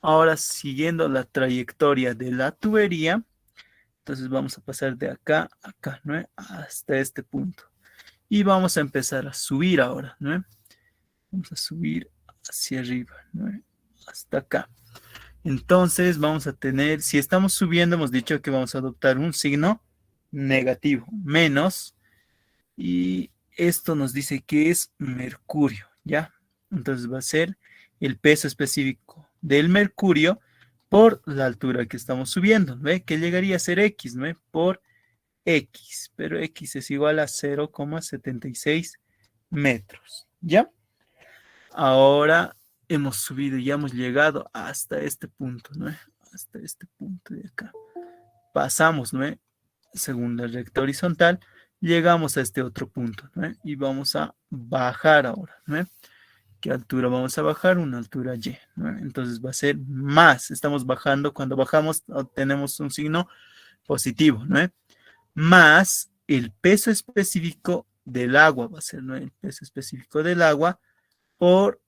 Ahora, siguiendo la trayectoria de la tubería, entonces vamos a pasar de acá a acá, ¿no? Hasta este punto. Y vamos a empezar a subir ahora, ¿no? Vamos a subir hacia arriba, ¿no? Hasta acá. Entonces vamos a tener, si estamos subiendo, hemos dicho que vamos a adoptar un signo negativo, menos, y esto nos dice que es mercurio, ¿ya? Entonces va a ser el peso específico del mercurio por la altura que estamos subiendo, ¿ve? Que llegaría a ser X, ¿no? Por X, pero X es igual a 0,76 metros, ¿ya? Ahora hemos subido y ya hemos llegado hasta este punto, ¿no? Hasta este punto de acá. Pasamos, ¿no? Según la recta horizontal, llegamos a este otro punto, ¿no? Y vamos a bajar ahora, ¿no? ¿Qué altura vamos a bajar? Una altura Y, ¿no? Entonces va a ser más. Estamos bajando. Cuando bajamos, obtenemos un signo positivo, ¿no? Más el peso específico del agua, va a ser, ¿no? El peso específico del agua por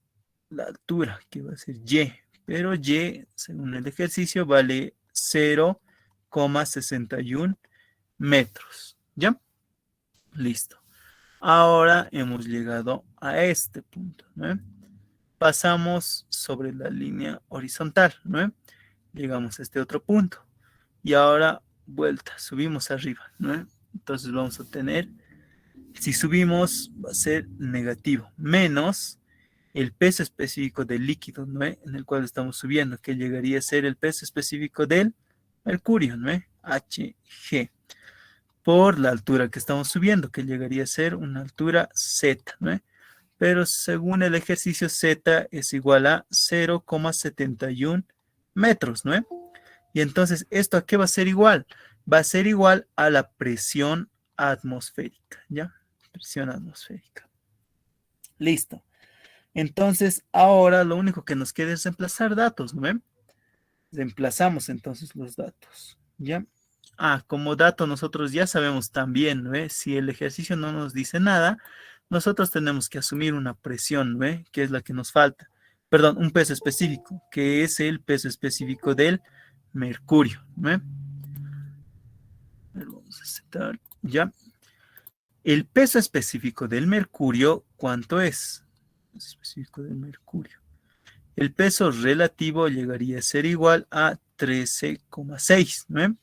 la altura, que va a ser Y. Pero Y, según el ejercicio, vale 0,61 metros. ¿Ya? Listo. Ahora hemos llegado a este punto, ¿no? Pasamos sobre la línea horizontal, ¿no? Llegamos a este otro punto. Y ahora vuelta, subimos arriba, ¿no? Entonces vamos a tener, si subimos, va a ser negativo, menos el peso específico del líquido, ¿no? En el cual estamos subiendo, que llegaría a ser el peso específico del mercurio, ¿no? Hg, por la altura que estamos subiendo, que llegaría a ser una altura Z, ¿no? Pero según el ejercicio Z es igual a 0,71 metros, ¿no? Y entonces, ¿esto a qué va a ser igual? Va a ser igual a la presión atmosférica, ¿ya? Presión atmosférica. Listo. Entonces, ahora lo único que nos queda es reemplazar datos, ¿no ven? Reemplazamos entonces los datos, ¿ya? Como dato nosotros ya sabemos también, ¿no ve? Si el ejercicio no nos dice nada, nosotros tenemos que asumir una presión, ¿no ve? Que es la que nos falta. Perdón, un peso específico, que es el peso específico del mercurio, ¿no ve? Vamos a setar, ¿ya? El peso específico del mercurio, ¿cuánto es? El peso específico del mercurio. El peso relativo llegaría a ser igual a 13,6, ¿no?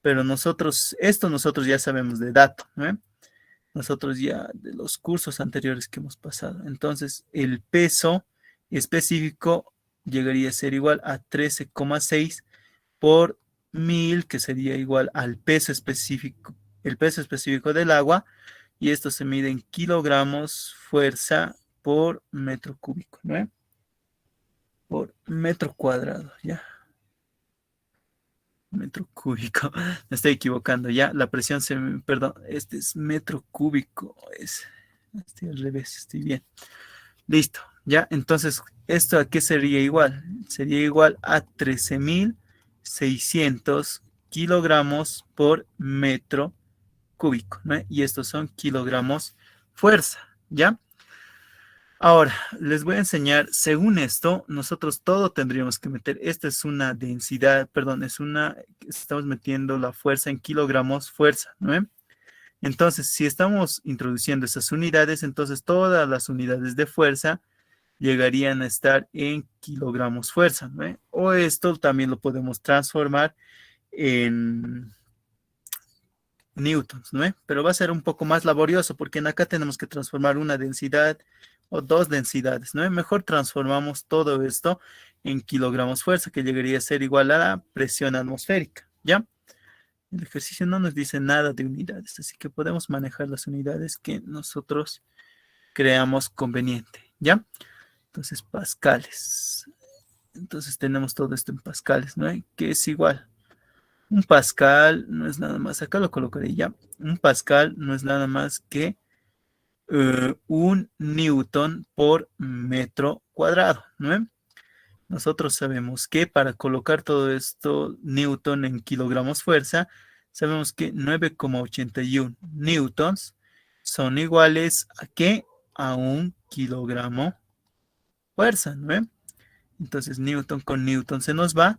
Pero nosotros ya sabemos de dato, ¿no? Nosotros ya de los cursos anteriores que hemos pasado. Entonces, el peso específico llegaría a ser igual a 13,6 por 1000, que sería igual al peso específico, el peso específico del agua, y esto se mide en kilogramos fuerza por metro cúbico, ¿no? Por metro cuadrado, ¿ya? Metro cúbico, me estoy equivocando, ya, la presión perdón, este es metro cúbico, estoy al revés, estoy bien. Listo, ya, entonces, ¿esto a qué sería igual? Sería igual a 13.600 kilogramos por metro cúbico, ¿no? Y estos son kilogramos fuerza, ¿ya? Ahora, les voy a enseñar, según esto, nosotros todo tendríamos que meter, esta es una densidad, perdón, estamos metiendo la fuerza en kilogramos fuerza, ¿no? Entonces, si estamos introduciendo esas unidades, entonces todas las unidades de fuerza llegarían a estar en kilogramos fuerza, ¿no? O esto también lo podemos transformar en newtons, ¿no? Pero va a ser un poco más laborioso porque en acá tenemos que transformar una densidad o dos densidades, ¿no? Mejor transformamos todo esto en kilogramos fuerza, que llegaría a ser igual a la presión atmosférica, ¿ya? El ejercicio no nos dice nada de unidades, así que podemos manejar las unidades que nosotros creamos conveniente, ¿ya? Entonces, pascales. Entonces tenemos todo esto en pascales, ¿no? Que es igual. Un pascal no es nada más, acá lo colocaré ya. Un pascal no es nada más que un newton por metro cuadrado, ¿no? Nosotros sabemos que para colocar todo esto, newton en kilogramos fuerza, sabemos que 9,81 newtons son iguales a ¿qué? A un kilogramo fuerza, ¿no? Entonces newton con newton se nos va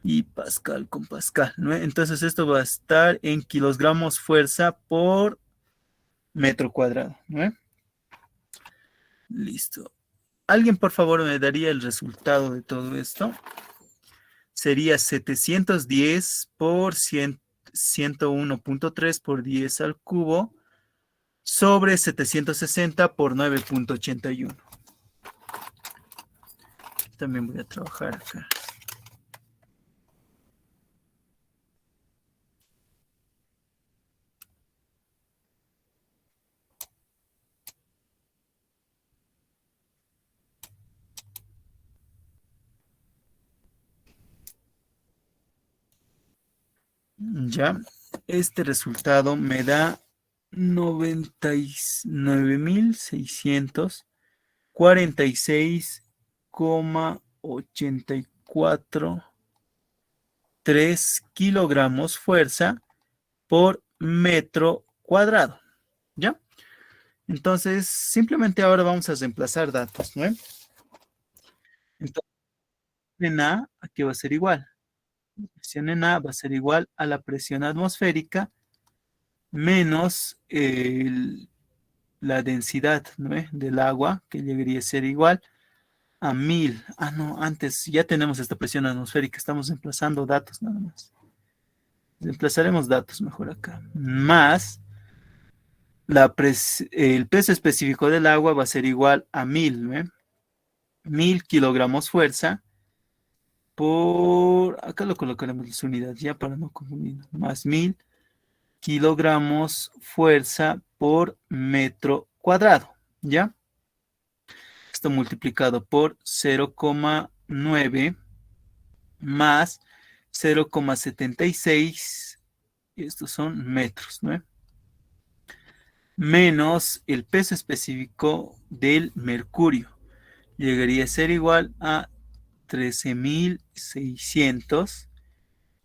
y pascal con pascal, ¿no? Entonces esto va a estar en kilogramos fuerza por metro cuadrado, ¿no? Listo. ¿Alguien por favor me daría el resultado de todo esto? Sería 710 por 101,3 por 10 al cubo sobre 760 por 9,81. También voy a trabajar acá. Ya, este resultado me da 99.646,843 kilogramos fuerza por metro cuadrado. ¿Ya? Entonces, simplemente ahora vamos a reemplazar datos, ¿no? Entonces, en A, aquí va a ser igual. La presión en A va a ser igual a la presión atmosférica menos la densidad, ¿no? Del agua, que llegaría a ser igual a 1000. Ah, no, antes ya tenemos esta presión atmosférica, estamos reemplazando datos nada más. Reemplazaremos datos mejor acá. Más el peso específico del agua va a ser igual a 1000, ¿no? 1000 kilogramos fuerza por, acá lo colocaremos las unidades ya para no confundir, más 1000 kilogramos fuerza por metro cuadrado, ¿ya? Esto multiplicado por 0,9 más 0,76, y estos son metros, ¿no? Menos el peso específico del mercurio. Llegaría a ser igual a 13.600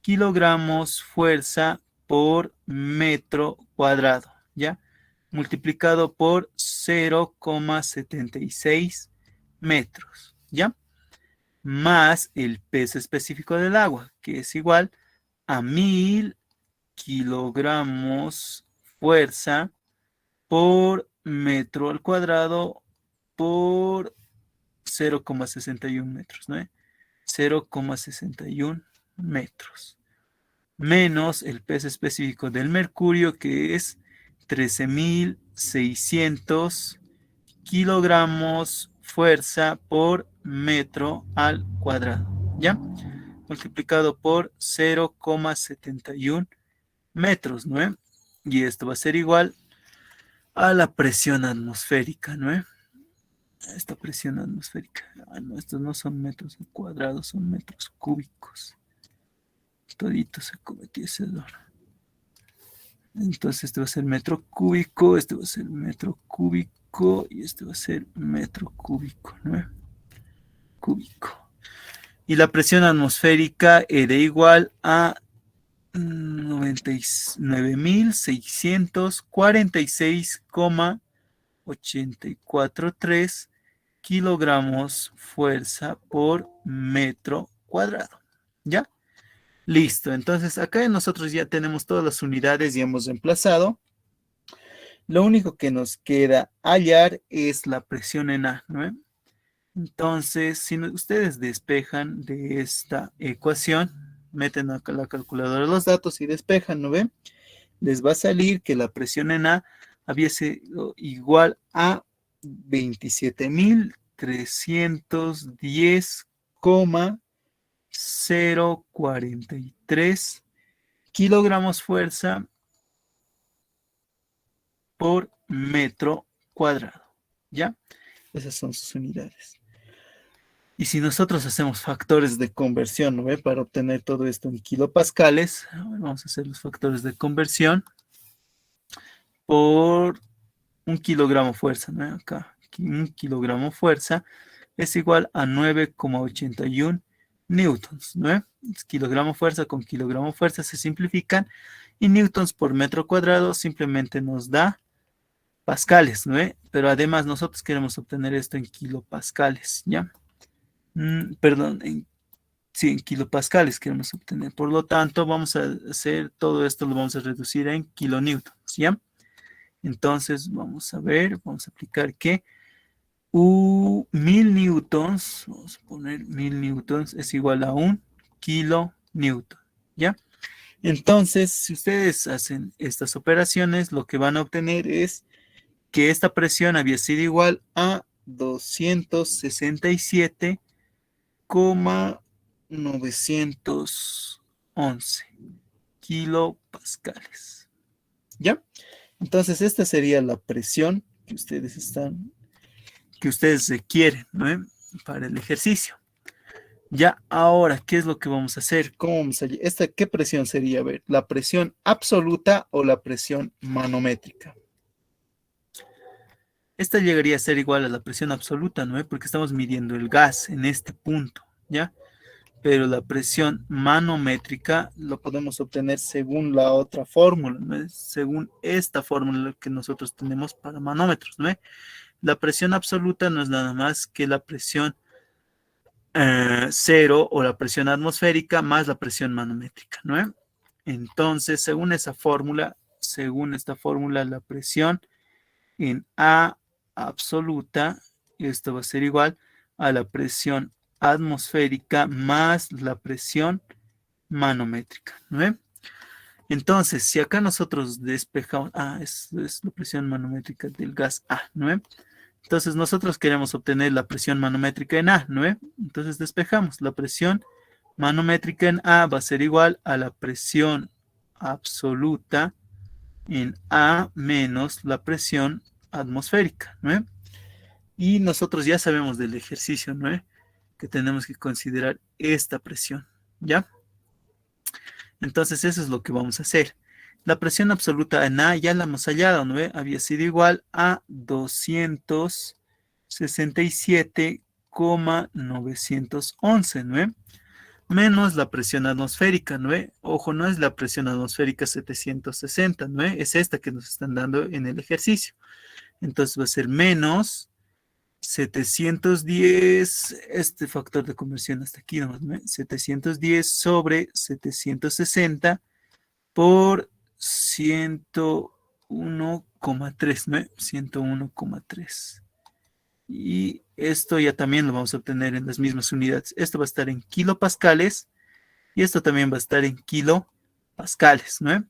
kilogramos fuerza por metro cuadrado, ¿ya? Multiplicado por 0,76 metros, ¿ya? Más el peso específico del agua, que es igual a 1000 kilogramos fuerza por metro al cuadrado por 0,61 metros, ¿no? 0,61 metros. Menos el peso específico del mercurio, que es 13.600 kilogramos fuerza por metro al cuadrado, ¿ya? Multiplicado por 0,71 metros, ¿no? Y esto va a ser igual a la presión atmosférica, ¿no? Esta presión atmosférica. Ah, no, estos no son metros cuadrados, son metros cúbicos. Todito se cometió ese error. Entonces este va a ser metro cúbico, este va a ser metro cúbico y este va a ser metro cúbico, ¿no? Cúbico. Y la presión atmosférica era igual a 99.646,843 kilogramos fuerza por metro cuadrado. ¿Ya? Listo. Entonces acá nosotros ya tenemos todas las unidades y hemos reemplazado. Lo único que nos queda hallar es la presión en A, ¿no? Entonces, si ustedes despejan de esta ecuación, meten acá la calculadora los datos y despejan, ¿no ven? Les va a salir que la presión en A había sido igual a 27.310,043 kilogramos fuerza por metro cuadrado, ¿ya? Esas son sus unidades. Y si nosotros hacemos factores de conversión, ¿no ve? Para obtener todo esto en kilopascales, vamos a hacer los factores de conversión por un kilogramo fuerza, ¿no? Acá, un kilogramo fuerza es igual a 9,81 newtons, ¿no? Kilogramo fuerza con kilogramo fuerza se simplifican y newtons por metro cuadrado simplemente nos da pascales, ¿no? Pero además nosotros queremos obtener esto en kilopascales, ¿ya? Perdón, sí, en kilopascales queremos obtener. Por lo tanto, vamos a hacer todo esto, lo vamos a reducir en kilonewtons, ¿ya? Entonces, vamos a ver, vamos a aplicar que 1000 newtons, vamos a poner 1000 newtons es igual a 1 kilonewton, ¿ya? Entonces, si ustedes hacen estas operaciones, lo que van a obtener es que esta presión había sido igual a 267,911 kilopascales. ¿Ya? Entonces, esta sería la presión que ustedes requieren, ¿no? Para el ejercicio. Ya, ahora, ¿qué es lo que vamos a hacer? ¿Cómo vamos a ¿qué presión sería? A ver, ¿la presión absoluta o la presión manométrica? Esta llegaría a ser igual a la presión absoluta, ¿no? Porque estamos midiendo el gas en este punto, ¿ya? Pero la presión manométrica lo podemos obtener según la otra fórmula, ¿no? Según esta fórmula que nosotros tenemos para manómetros, ¿no? La presión absoluta no es nada más que la presión cero o la presión atmosférica más la presión manométrica, ¿no? Entonces, según esta fórmula, la presión en A absoluta, esto va a ser igual a la presión atmosférica más la presión manométrica, ¿no? Entonces, si acá nosotros despejamos, es la presión manométrica del gas A, ¿no? Entonces nosotros queremos obtener la presión manométrica en A, ¿no? Entonces despejamos. La presión manométrica en A va a ser igual a la presión absoluta en A menos la presión atmosférica, ¿no? Y nosotros ya sabemos del ejercicio, ¿no? Que tenemos que considerar esta presión, ¿ya? Entonces eso es lo que vamos a hacer. La presión absoluta en A ya la hemos hallado, ¿no? Había sido igual a 267,911, ¿no? Menos la presión atmosférica, ¿no? Ojo, no es la presión atmosférica 760, ¿no? Es esta que nos están dando en el ejercicio. Entonces va a ser menos 710, este factor de conversión hasta aquí nomás, ¿no? 710 sobre 760 por 101,3, ¿no? 101,3. Y esto ya también lo vamos a obtener en las mismas unidades. Esto va a estar en kilopascales y esto también va a estar en kilopascales, ¿no?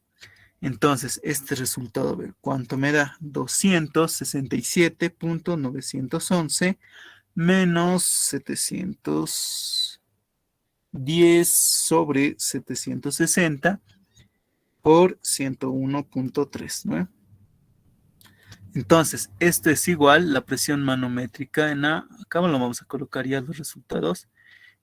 Entonces, este resultado, a ver, ¿cuánto me da? 267,911 menos 710 sobre 760 por 101,3, ¿no? Entonces, esto es igual, la presión manométrica en A, acá lo vamos a colocar ya los resultados,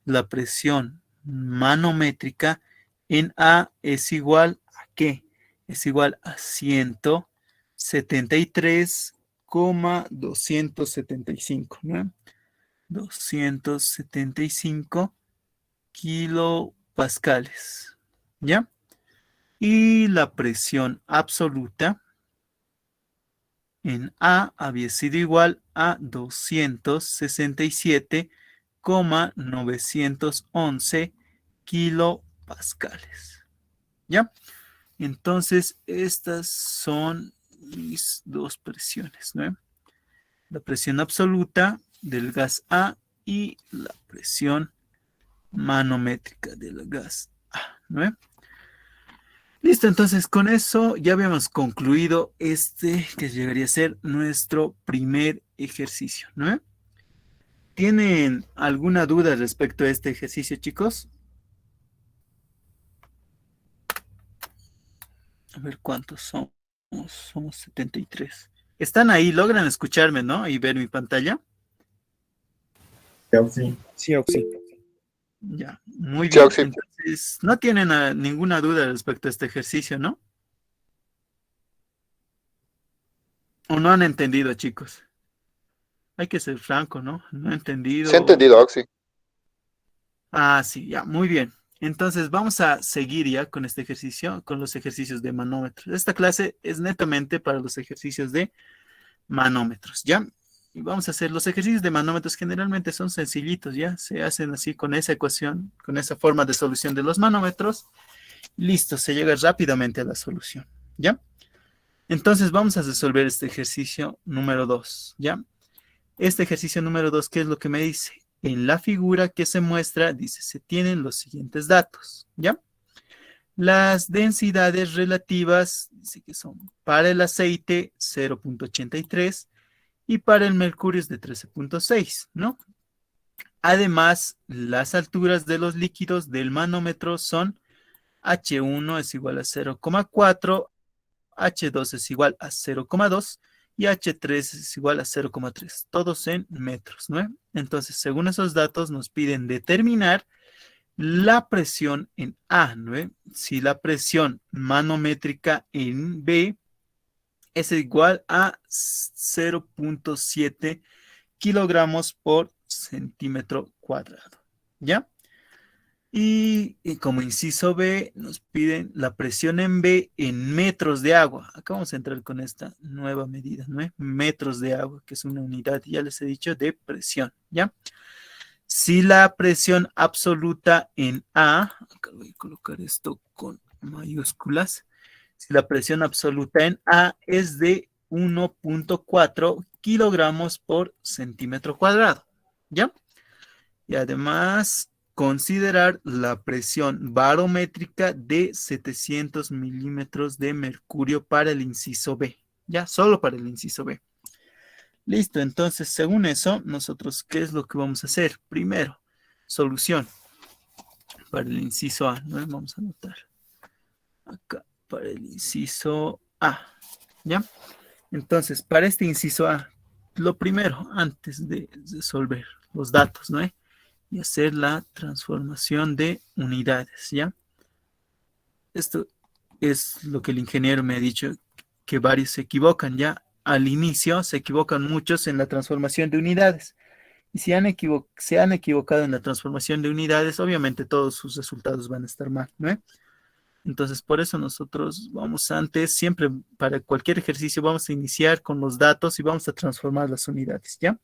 la presión manométrica en A es igual a ¿qué? Es igual a 173,275, ¿no? 275 kilopascales, ¿ya? Y la presión absoluta en A había sido igual a 267,911 kilopascales. ¿Ya? Entonces, estas son mis dos presiones, ¿no? La presión absoluta del gas A y la presión manométrica del gas A, ¿no? Listo, entonces con eso ya habíamos concluido este que llegaría a ser nuestro primer ejercicio, ¿no? ¿Tienen alguna duda respecto a este ejercicio, chicos? A ver cuántos somos. Somos 73. Están ahí, logran escucharme, ¿no? Y ver mi pantalla. Sí, sí, Oxy. Ya, muy Sí, bien. Oxy. Entonces, no tienen ninguna duda respecto a este ejercicio, ¿no? ¿O no han entendido, chicos? Hay que ser franco, ¿no? No he Sí he entendido. entendido, Oxy. Ah, sí, ya, muy bien. Entonces vamos a seguir ya con este ejercicio, con los ejercicios de manómetros. Esta clase es netamente para los ejercicios de manómetros, ¿ya? Y vamos a hacer los ejercicios de manómetros, generalmente son sencillitos, ¿ya? Se hacen así con esa ecuación, con esa forma de solución de los manómetros. Listo, se llega rápidamente a la solución, ¿ya? Entonces vamos a resolver este ejercicio número 2, ¿ya? Este ejercicio número 2, ¿qué es lo que me dice? En la figura que se muestra, dice, se tienen los siguientes datos, ¿ya? Las densidades relativas, dice que son para el aceite 0,83 y para el mercurio es de 13,6, ¿no? Además, las alturas de los líquidos del manómetro son H1 es igual a 0,4, H2 es igual a 0,2 y H3 es igual a 0,3, todos en metros, ¿no? Entonces, según esos datos, nos piden determinar la presión en A, ¿no? Si la presión manométrica en B es igual a 0,7 kilogramos por centímetro cuadrado, ¿ya? Y como inciso B, nos piden la presión en B en metros de agua. Acá vamos a entrar con esta nueva medida, ¿no? Metros de agua, que es una unidad, ya les he dicho, de presión, ¿ya? Si la presión absoluta en A, acá voy a colocar esto con mayúsculas, si la presión absoluta en A es de 1,4 kilogramos por centímetro cuadrado, ¿ya? Y además considerar la presión barométrica de 700 milímetros de mercurio para el inciso B, ya, solo para el inciso B. Listo, entonces, según eso, nosotros, ¿qué es lo que vamos a hacer? Primero, solución para el inciso A, ¿no? Vamos a anotar acá, para el inciso A, ¿ya? Entonces, para este inciso A, lo primero, antes de resolver los datos, ¿no? Y hacer la transformación de unidades, ¿ya? Esto es lo que el ingeniero me ha dicho, que varios se equivocan, ¿ya? Al inicio se equivocan muchos en la transformación de unidades. Y si se han equivocado en la transformación de unidades, obviamente todos sus resultados van a estar mal, ¿no? Entonces, por eso nosotros vamos antes, siempre para cualquier ejercicio, vamos a iniciar con los datos y vamos a transformar las unidades, ¿ya?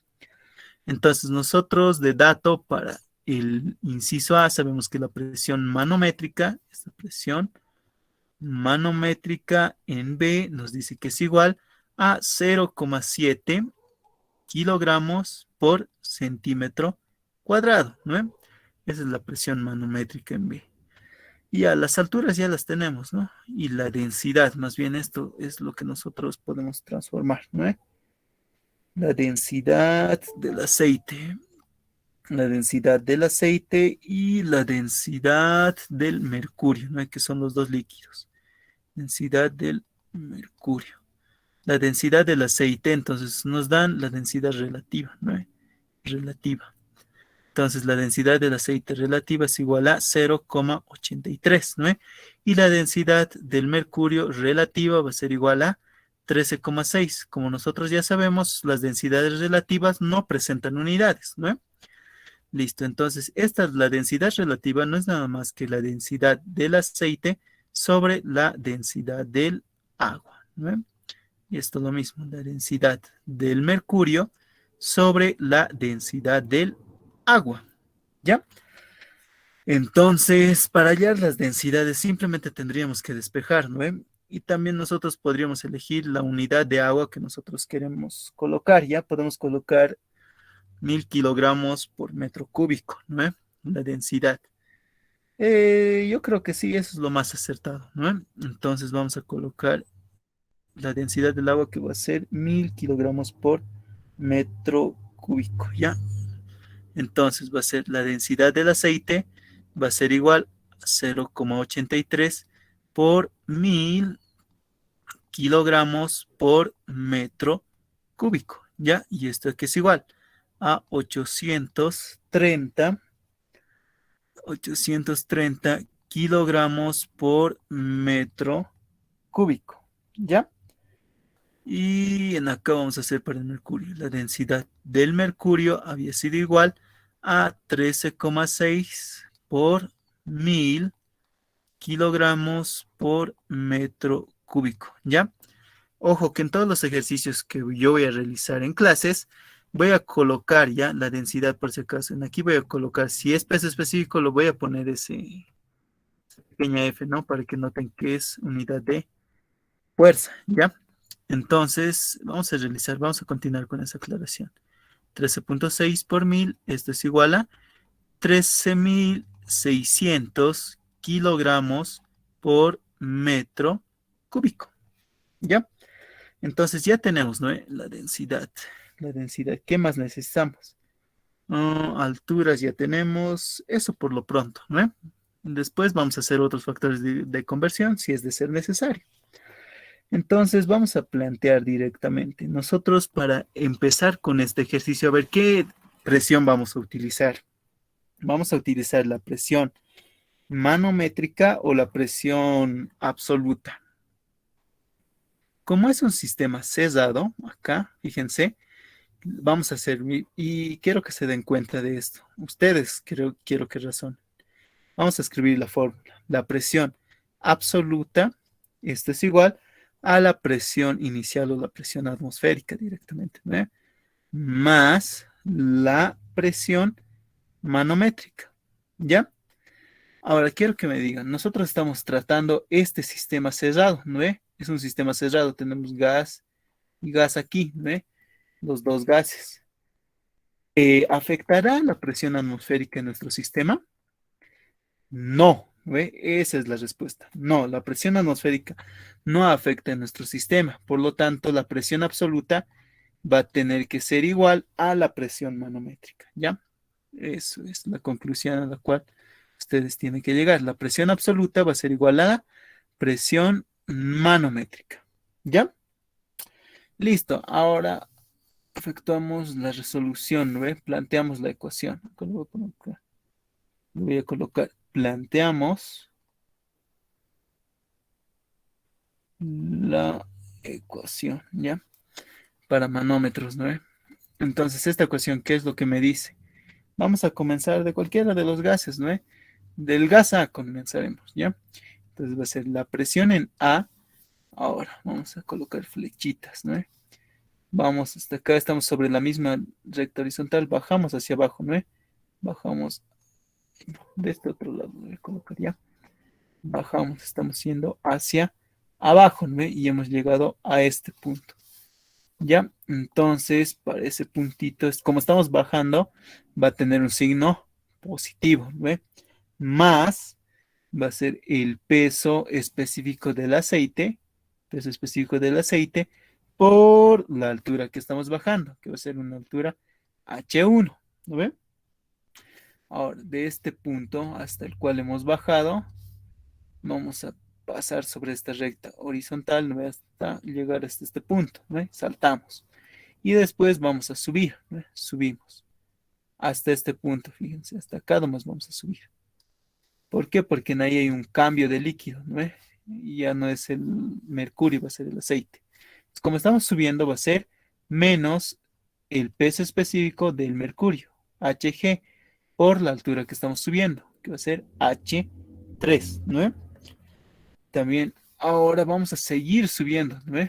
Entonces, nosotros de dato para el inciso A sabemos que la presión manométrica, esta presión manométrica en B nos dice que es igual a 0,7 kilogramos por centímetro cuadrado, ¿no? Esa es la presión manométrica en B. Y a las alturas ya las tenemos, ¿no? Y la densidad, más bien esto es lo que nosotros podemos transformar, ¿no? La densidad del aceite. La densidad del aceite y la densidad del mercurio, ¿no? Que son los dos líquidos. Densidad del mercurio. La densidad del aceite, entonces nos dan la densidad relativa, ¿no? Relativa. Entonces la densidad del aceite relativa es igual a 0,83, ¿no? Y la densidad del mercurio relativa va a ser igual a 13,6. Como nosotros ya sabemos, las densidades relativas no presentan unidades, ¿no? Listo, entonces esta es la densidad relativa, no es nada más que la densidad del aceite sobre la densidad del agua, ¿no? Y esto es lo mismo, la densidad del mercurio sobre la densidad del agua, ¿ya? Entonces, para hallar las densidades simplemente tendríamos que despejar, ¿no? Y también nosotros podríamos elegir la unidad de agua que nosotros queremos colocar, ¿ya? Podemos colocar 1000 kilogramos por metro cúbico, ¿no? La densidad. Yo creo que sí, eso es lo más acertado, ¿no? Entonces vamos a colocar la densidad del agua que va a ser 1000 kilogramos por metro cúbico, ¿ya? Entonces va a ser la densidad del aceite, va a ser igual a 0,83 por 1000 kilogramos por metro cúbico, ¿ya? Y esto que es igual a 830 kilogramos por metro cúbico, ¿ya? Y en acá vamos a hacer para el mercurio. La densidad del mercurio había sido igual a 13,6 por 1000 kilogramos por metro cúbico, ¿ya? Ojo que en todos los ejercicios que yo voy a realizar en clases, voy a colocar ya la densidad por si acaso. En aquí voy a colocar, si es peso específico, lo voy a poner esa pequeña F, ¿no? Para que noten que es unidad de fuerza, ¿ya? Entonces, vamos a continuar con esa aclaración. 13,6 por 1000, esto es igual a 13,600 kilogramos por metro cúbico, ¿ya? Entonces ya tenemos, ¿no? La densidad. La densidad. ¿Qué más necesitamos? Alturas ya tenemos. Eso por lo pronto, ¿no? Después vamos a hacer otros factores de conversión si es de ser necesario. Entonces vamos a plantear directamente. Nosotros para empezar con este ejercicio, a ver qué presión vamos a utilizar. Vamos a utilizar la presión manométrica o la presión absoluta. Como es un sistema cerrado, acá, fíjense, vamos a hacer, y quiero que se den cuenta de esto. Ustedes quiero que razonen. Vamos a escribir la fórmula. La presión absoluta, esto es igual a la presión inicial o la presión atmosférica directamente, ¿no? Más la presión manométrica, ¿ya? Ahora quiero que me digan, nosotros estamos tratando este sistema cerrado, ¿no? Es un sistema cerrado, tenemos gas y gas aquí, ¿no? Los dos gases. ¿Afectará la presión atmosférica en nuestro sistema? No, ¿ve? Esa es la respuesta. No, la presión atmosférica no afecta en nuestro sistema. Por lo tanto, la presión absoluta va a tener que ser igual a la presión manométrica, ¿ya? Eso es la conclusión a la cual ustedes tienen que llegar. La presión absoluta va a ser igual a la presión manométrica, ¿ya? Listo. Ahora efectuamos la resolución, ¿ve? Planteamos la ecuación. Acá lo voy a colocar. Planteamos la ecuación, ¿ya? Para manómetros, ¿no? Entonces, esta ecuación, ¿qué es lo que me dice? Vamos a comenzar de cualquiera de los gases, ¿no? Del gas A comenzaremos, ¿ya? Entonces va a ser la presión en A. Ahora, vamos a colocar flechitas, ¿no? Vamos hasta acá, estamos sobre la misma recta horizontal, bajamos hacia abajo, ¿no? Bajamos de este otro lado, voy a colocar ya. Bajamos, estamos yendo hacia abajo, ¿no? Y hemos llegado a este punto. Ya, entonces para ese puntito, como estamos bajando, va a tener un signo positivo, ¿ve? Más va a ser el peso específico del aceite por la altura que estamos bajando, que va a ser una altura H1, ¿no ve? Ahora, de este punto hasta el cual hemos bajado, vamos a pasar sobre esta recta horizontal, ¿no ve? Hasta llegar hasta este punto, ¿no ve? Saltamos. Y después vamos a subir, ¿no? Subimos hasta este punto, fíjense, hasta acá nomás vamos a subir. ¿Por qué? Porque en ahí hay un cambio de líquido, ¿no? Y ya no es el mercurio, va a ser el aceite. Como estamos subiendo, va a ser menos el peso específico del mercurio, Hg, por la altura que estamos subiendo, que va a ser H3, ¿no? También ahora vamos a seguir subiendo, ¿no?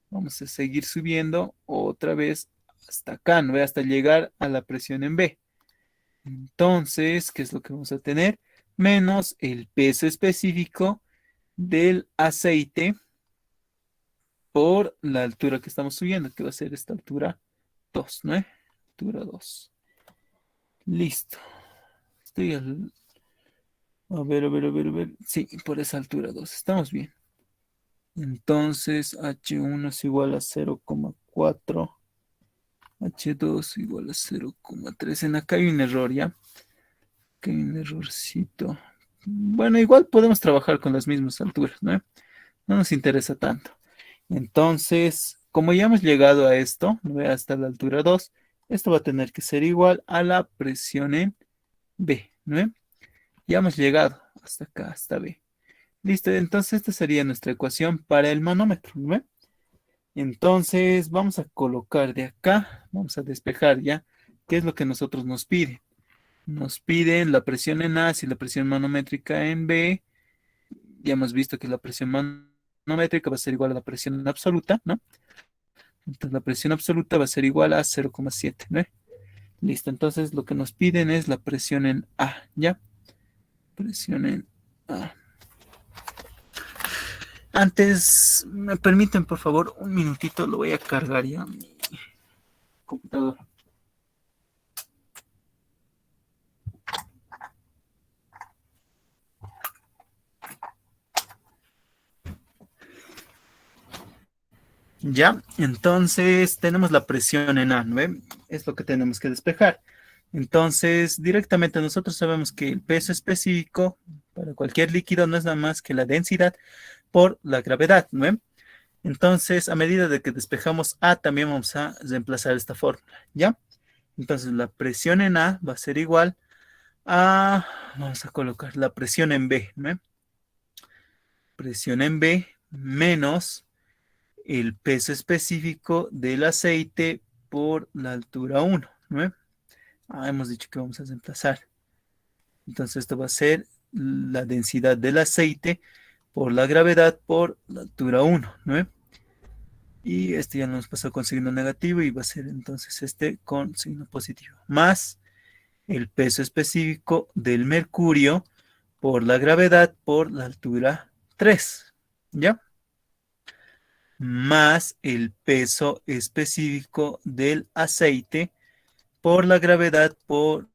Vamos a seguir subiendo otra vez hasta acá, ¿no? Hasta llegar a la presión en B. Entonces, ¿qué es lo que vamos a tener? Menos el peso específico del aceite por la altura que estamos subiendo, que va a ser esta altura 2, ¿no? Altura 2. Listo. Estoy a ver, a ver, a ver, a ver. Sí, por esa altura 2. Estamos bien. Entonces, H1 es igual a 0,4. H2 igual a 0,3. En acá hay un error, ¿ya? Acá hay un errorcito. Bueno, igual podemos trabajar con las mismas alturas, ¿no? No nos interesa tanto. Entonces, como ya hemos llegado a esto, ¿no? Hasta la altura 2, esto va a tener que ser igual a la presión en B, ¿no? Ya hemos llegado hasta acá, hasta B. Listo, entonces esta sería nuestra ecuación para el manómetro, ¿no? Entonces, vamos a colocar de acá, vamos a despejar ya, ¿qué es lo que nosotros nos piden? Nos piden la presión en A y la presión manométrica en B. Ya hemos visto que la presión manométrica va a ser igual a la presión absoluta, ¿no? Entonces la presión absoluta va a ser igual a 0,7, ¿no? Listo, entonces lo que nos piden es la presión en A, ¿ya? Presión en A. Antes, me permiten, por favor, un minutito, lo voy a cargar ya mi computadora. Ya, entonces tenemos la presión en A, ¿no? Es lo que tenemos que despejar. Entonces, directamente nosotros sabemos que el peso específico para cualquier líquido no es nada más que la densidad por la gravedad, ¿no? Entonces, a medida de que despejamos A, también vamos a reemplazar esta fórmula, ¿ya? Entonces, la presión en A va a ser igual a, vamos a colocar la presión en B, ¿no? Presión en B menos el peso específico del aceite por la altura 1, ¿no? Hemos dicho que vamos a reemplazar. Entonces, esto va a ser la densidad del aceite por la gravedad por la altura 1, ¿no? Y este ya nos pasó con signo negativo y va a ser entonces este con signo positivo. Más el peso específico del mercurio por la gravedad por la altura 3, ¿ya? Más el peso específico del aceite por la gravedad por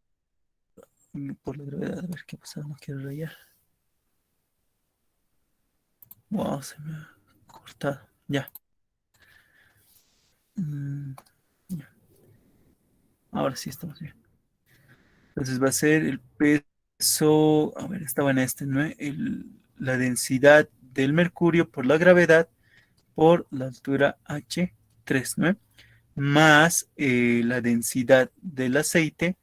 la gravedad. A ver qué pasa, no quiero rayar. Wow, se me ha cortado. Ya. Ya. Ahora sí estamos bien. Entonces va a ser el peso, a ver, estaba en este, ¿no? La densidad del mercurio por la gravedad por la altura H3, ¿no? Más la densidad del aceite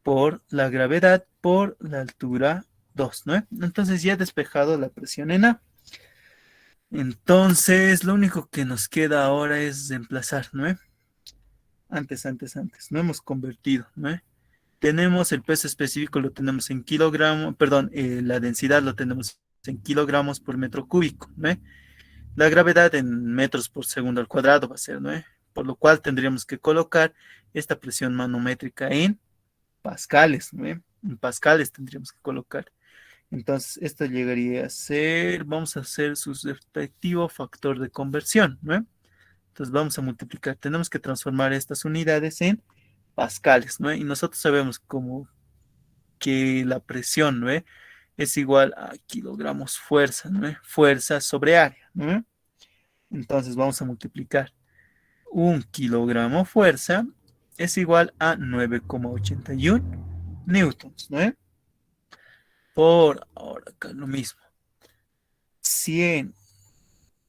por la gravedad por la altura 2, ¿no? Entonces ya he despejado la presión en A. Entonces lo único que nos queda ahora es reemplazar, ¿no? Antes, no hemos convertido, ¿no? Tenemos el peso específico, lo tenemos en kilogramos, perdón, la densidad lo tenemos en kilogramos por metro cúbico, ¿no? La gravedad en metros por segundo al cuadrado va a ser, ¿no? Por lo cual tendríamos que colocar esta presión manométrica en pascales, ¿no? En pascales tendríamos que colocar. Entonces, esto llegaría a ser, vamos a hacer su respectivo factor de conversión, ¿no? Entonces, vamos a multiplicar. Tenemos que transformar estas unidades en pascales, ¿no? Y nosotros sabemos como que la presión, ¿no? Es igual a kilogramos fuerza, ¿no? Fuerza sobre área, ¿no? Entonces vamos a multiplicar. Un kilogramo fuerza es igual a 9,81 newtons, ¿no? Por, ahora acá lo mismo, 100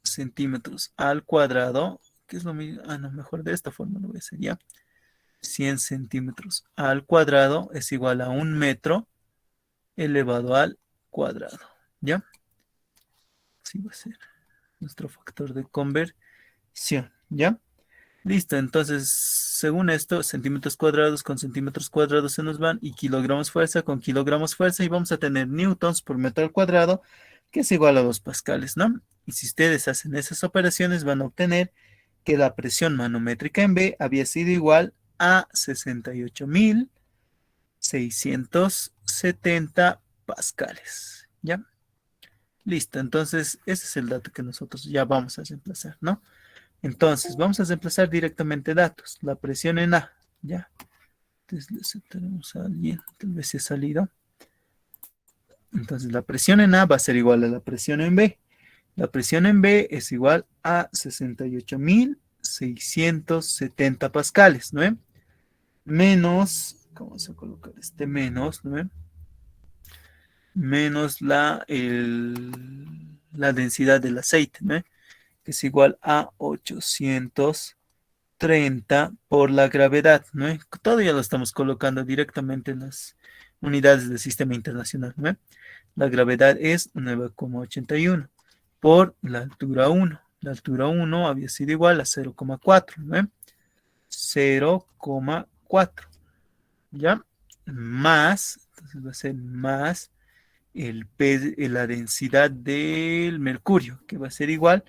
centímetros al cuadrado, que es lo mismo, no, mejor de esta forma lo voy a hacer ya. 100 centímetros al cuadrado es igual a 1 metro elevado al cuadrado, ¿ya? Así va a ser nuestro factor de conversión, ¿ya? Listo, entonces, según esto, centímetros cuadrados con centímetros cuadrados se nos van y kilogramos fuerza con kilogramos fuerza y vamos a tener newtons por metro al cuadrado, que es igual a 2 pascales, ¿no? Y si ustedes hacen esas operaciones, van a obtener que la presión manométrica en B había sido igual a 68.670 pascales, ¿ya? Listo, entonces ese es el dato que nosotros ya vamos a reemplazar, ¿no? Entonces, vamos a reemplazar directamente datos. La presión en A, ¿ya? Entonces, tenemos a alguien, tal vez se ha salido. Entonces, la presión en A va a ser igual a la presión en B. La presión en B es igual a 68.670 pascales, ¿no? Menos, vamos a colocar este menos, ¿no? Menos la densidad del aceite, ¿no? Que es igual a 830 por la gravedad, ¿no? Todo ya lo estamos colocando directamente en las unidades del sistema internacional, ¿no? La gravedad es 9,81 por la altura 1. La altura 1 había sido igual a 0,4, ¿no? 0,4, ¿ya? Más, entonces va a ser más la densidad del mercurio, que va a ser igual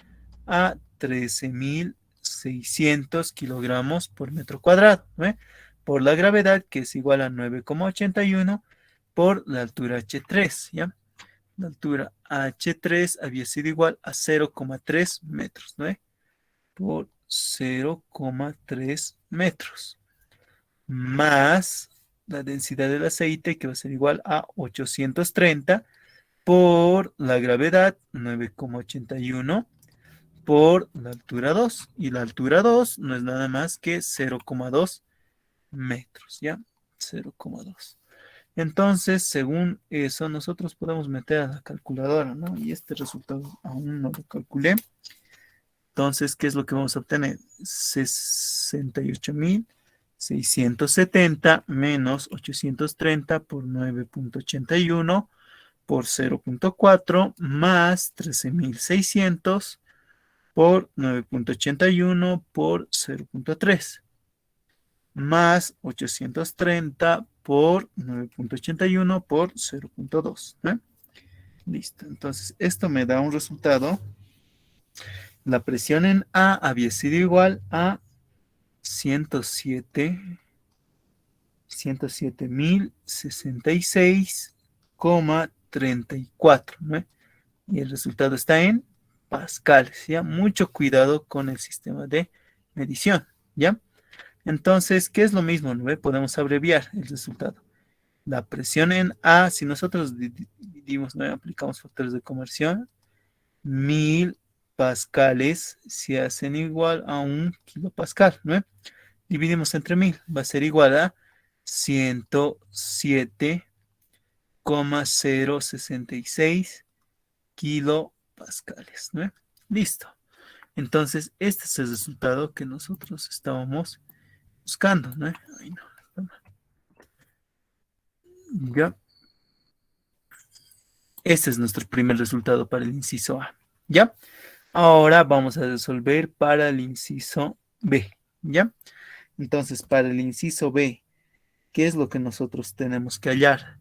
a 13.600 kilogramos por metro cuadrado, ¿no? Por la gravedad, que es igual a 9,81 por la altura H3, ¿ya? La altura H3 había sido igual a 0,3 metros, ¿no? Por 0,3 metros, más la densidad del aceite, que va a ser igual a 830 por la gravedad, 9,81 por la altura 2. Y la altura 2 no es nada más que 0,2 metros, ¿ya? 0,2. Entonces, según eso, nosotros podemos meter a la calculadora, ¿no? Y este resultado aún no lo calculé. Entonces, ¿qué es lo que vamos a obtener? 68.670 menos 830 por 9.81 por 0.4 más 13.600 por 9.81 por 0.3 más 830 por 9.81 por 0.2. Listo, entonces esto me da un resultado. La presión en A había sido igual a 107.066,34, ¿no? Y el resultado está en pascales, ¿ya? Mucho cuidado con el sistema de medición, ¿ya? Entonces, ¿qué es lo mismo, no? Podemos abreviar el resultado. La presión en A, si nosotros dividimos, ¿no? Aplicamos factores de conversión, 1000 pascales se hacen igual a 1 kilopascal, ¿no? Dividimos entre 1000, va a ser igual a 107,066 kilopascales, ¿no? Listo. Entonces, este es el resultado que nosotros estábamos buscando, ¿no? Ay, no. Ya. Este es nuestro primer resultado para el inciso A. ¿Ya? Ahora vamos a resolver para el inciso B. ¿Ya? Entonces, para el inciso B, ¿qué es lo que nosotros tenemos que hallar?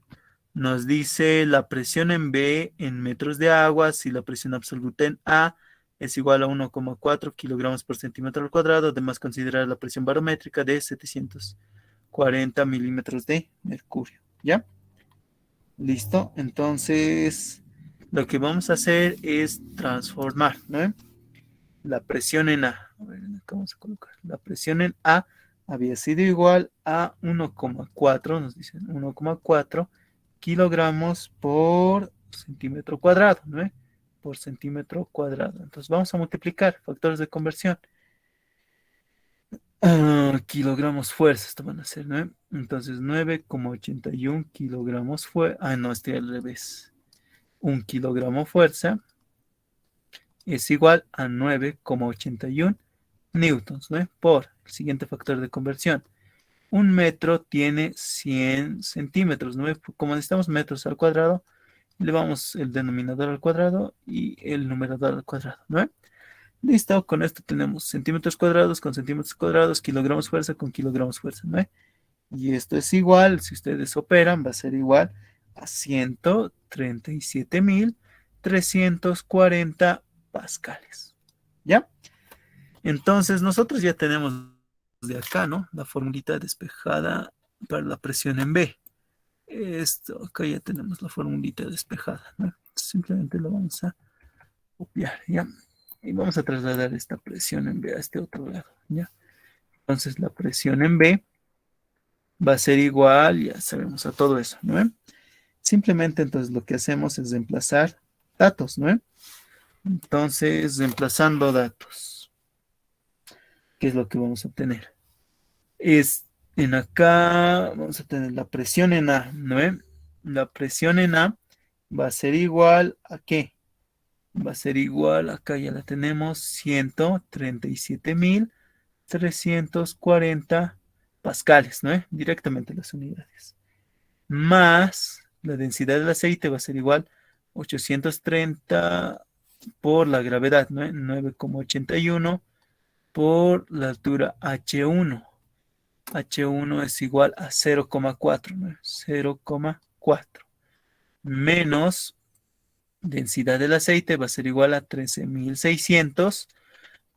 Nos dice la presión en B en metros de agua si la presión absoluta en A es igual a 1,4 kilogramos por centímetro al cuadrado. Además, considerar la presión barométrica de 740 milímetros de mercurio. ¿Ya? Listo. Entonces, lo que vamos a hacer es transformar, ¿no? La presión en A. A ver, acá vamos a colocar. La presión en A había sido igual a 1,4, nos dicen 1,4 kilogramos por centímetro cuadrado, ¿no? Por centímetro cuadrado. Entonces vamos a multiplicar factores de conversión. Kilogramos fuerza, esto van a ser, ¿no? Entonces 9,81 kilogramos fuerza. Ah, no, estoy al revés. 1 kilogramo fuerza es igual a 9,81 newtons, ¿no? Por el siguiente factor de conversión. Un metro tiene 100 centímetros, ¿no? Como necesitamos metros al cuadrado, le vamos el denominador al cuadrado y el numerador al cuadrado, ¿no? Listo, con esto tenemos centímetros cuadrados con centímetros cuadrados, kilogramos fuerza con kilogramos fuerza, ¿no? Y esto es igual, si ustedes operan, va a ser igual a 137.340 pascales, ¿ya? Entonces, nosotros ya tenemos de acá, ¿no? La formulita despejada para la presión en B. Esto, acá ya tenemos la formulita despejada, ¿no? Simplemente lo vamos a copiar, ¿ya? Y vamos a trasladar esta presión en B a este otro lado, ¿ya? Entonces, la presión en B va a ser igual, ya sabemos, a todo eso, ¿no? Simplemente, entonces, lo que hacemos es reemplazar datos, ¿no? Entonces, reemplazando datos, ¿qué es lo que vamos a obtener? Es en acá, vamos a tener la presión en A, ¿no? La presión en A va a ser igual a ¿qué? Va a ser igual, acá ya la tenemos, 137.340 pascales, ¿no? Directamente las unidades. Más la densidad del aceite va a ser igual 830 por la gravedad, ¿no? 9,81 por la altura H1. H1 es igual a 0,4, ¿no? 0,4 menos densidad del aceite va a ser igual a 13.600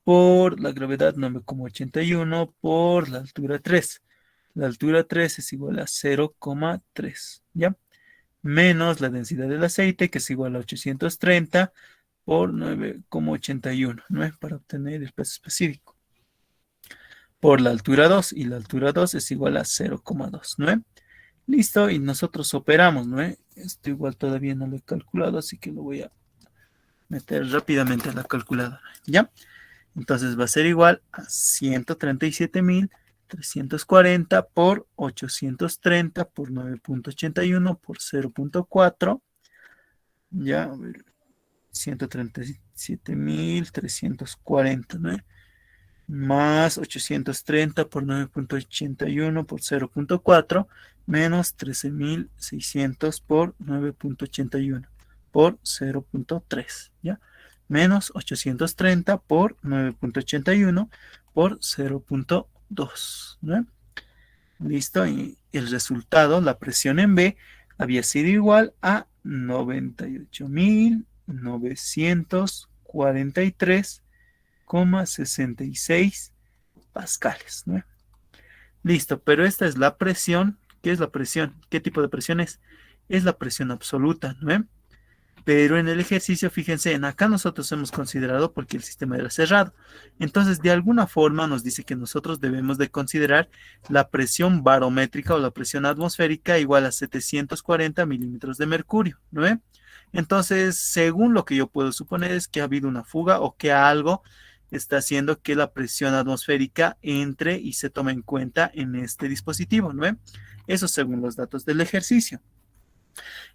por la gravedad 9,81 por la altura 3. La altura 3 es igual a 0,3, ¿ya? Menos la densidad del aceite, que es igual a 830 por 9,81, ¿no? Para obtener el peso específico. Por la altura 2, y la altura 2 es igual a 0,2, ¿no? Listo, y nosotros operamos, ¿no? Esto igual todavía no lo he calculado, así que lo voy a meter rápidamente a la calculadora, ¿ya? Entonces va a ser igual a 137.340 por 830 por 9,81 por 0,4, ya, a ver, 137.340, ¿no? Más 830 por 9.81 por 0.4 menos 13.600 por 9.81 por 0.3, ¿ya? Menos 830 por 9.81 por 0.2, ¿no? Listo, y el resultado, la presión en B, había sido igual a 98.943,66 pascales, ¿no? Listo, pero esta es la presión. ¿Qué es la presión? ¿Qué tipo de presión es? Es la presión absoluta, ¿no? Pero en el ejercicio, fíjense, en acá nosotros hemos considerado porque el sistema era cerrado. Entonces, de alguna forma nos dice que nosotros debemos de considerar la presión barométrica o la presión atmosférica igual a 740 milímetros de mercurio, ¿no? Entonces, según lo que yo puedo suponer es que ha habido una fuga o que algo está haciendo que la presión atmosférica entre y se tome en cuenta en este dispositivo, ¿no? Eso según los datos del ejercicio.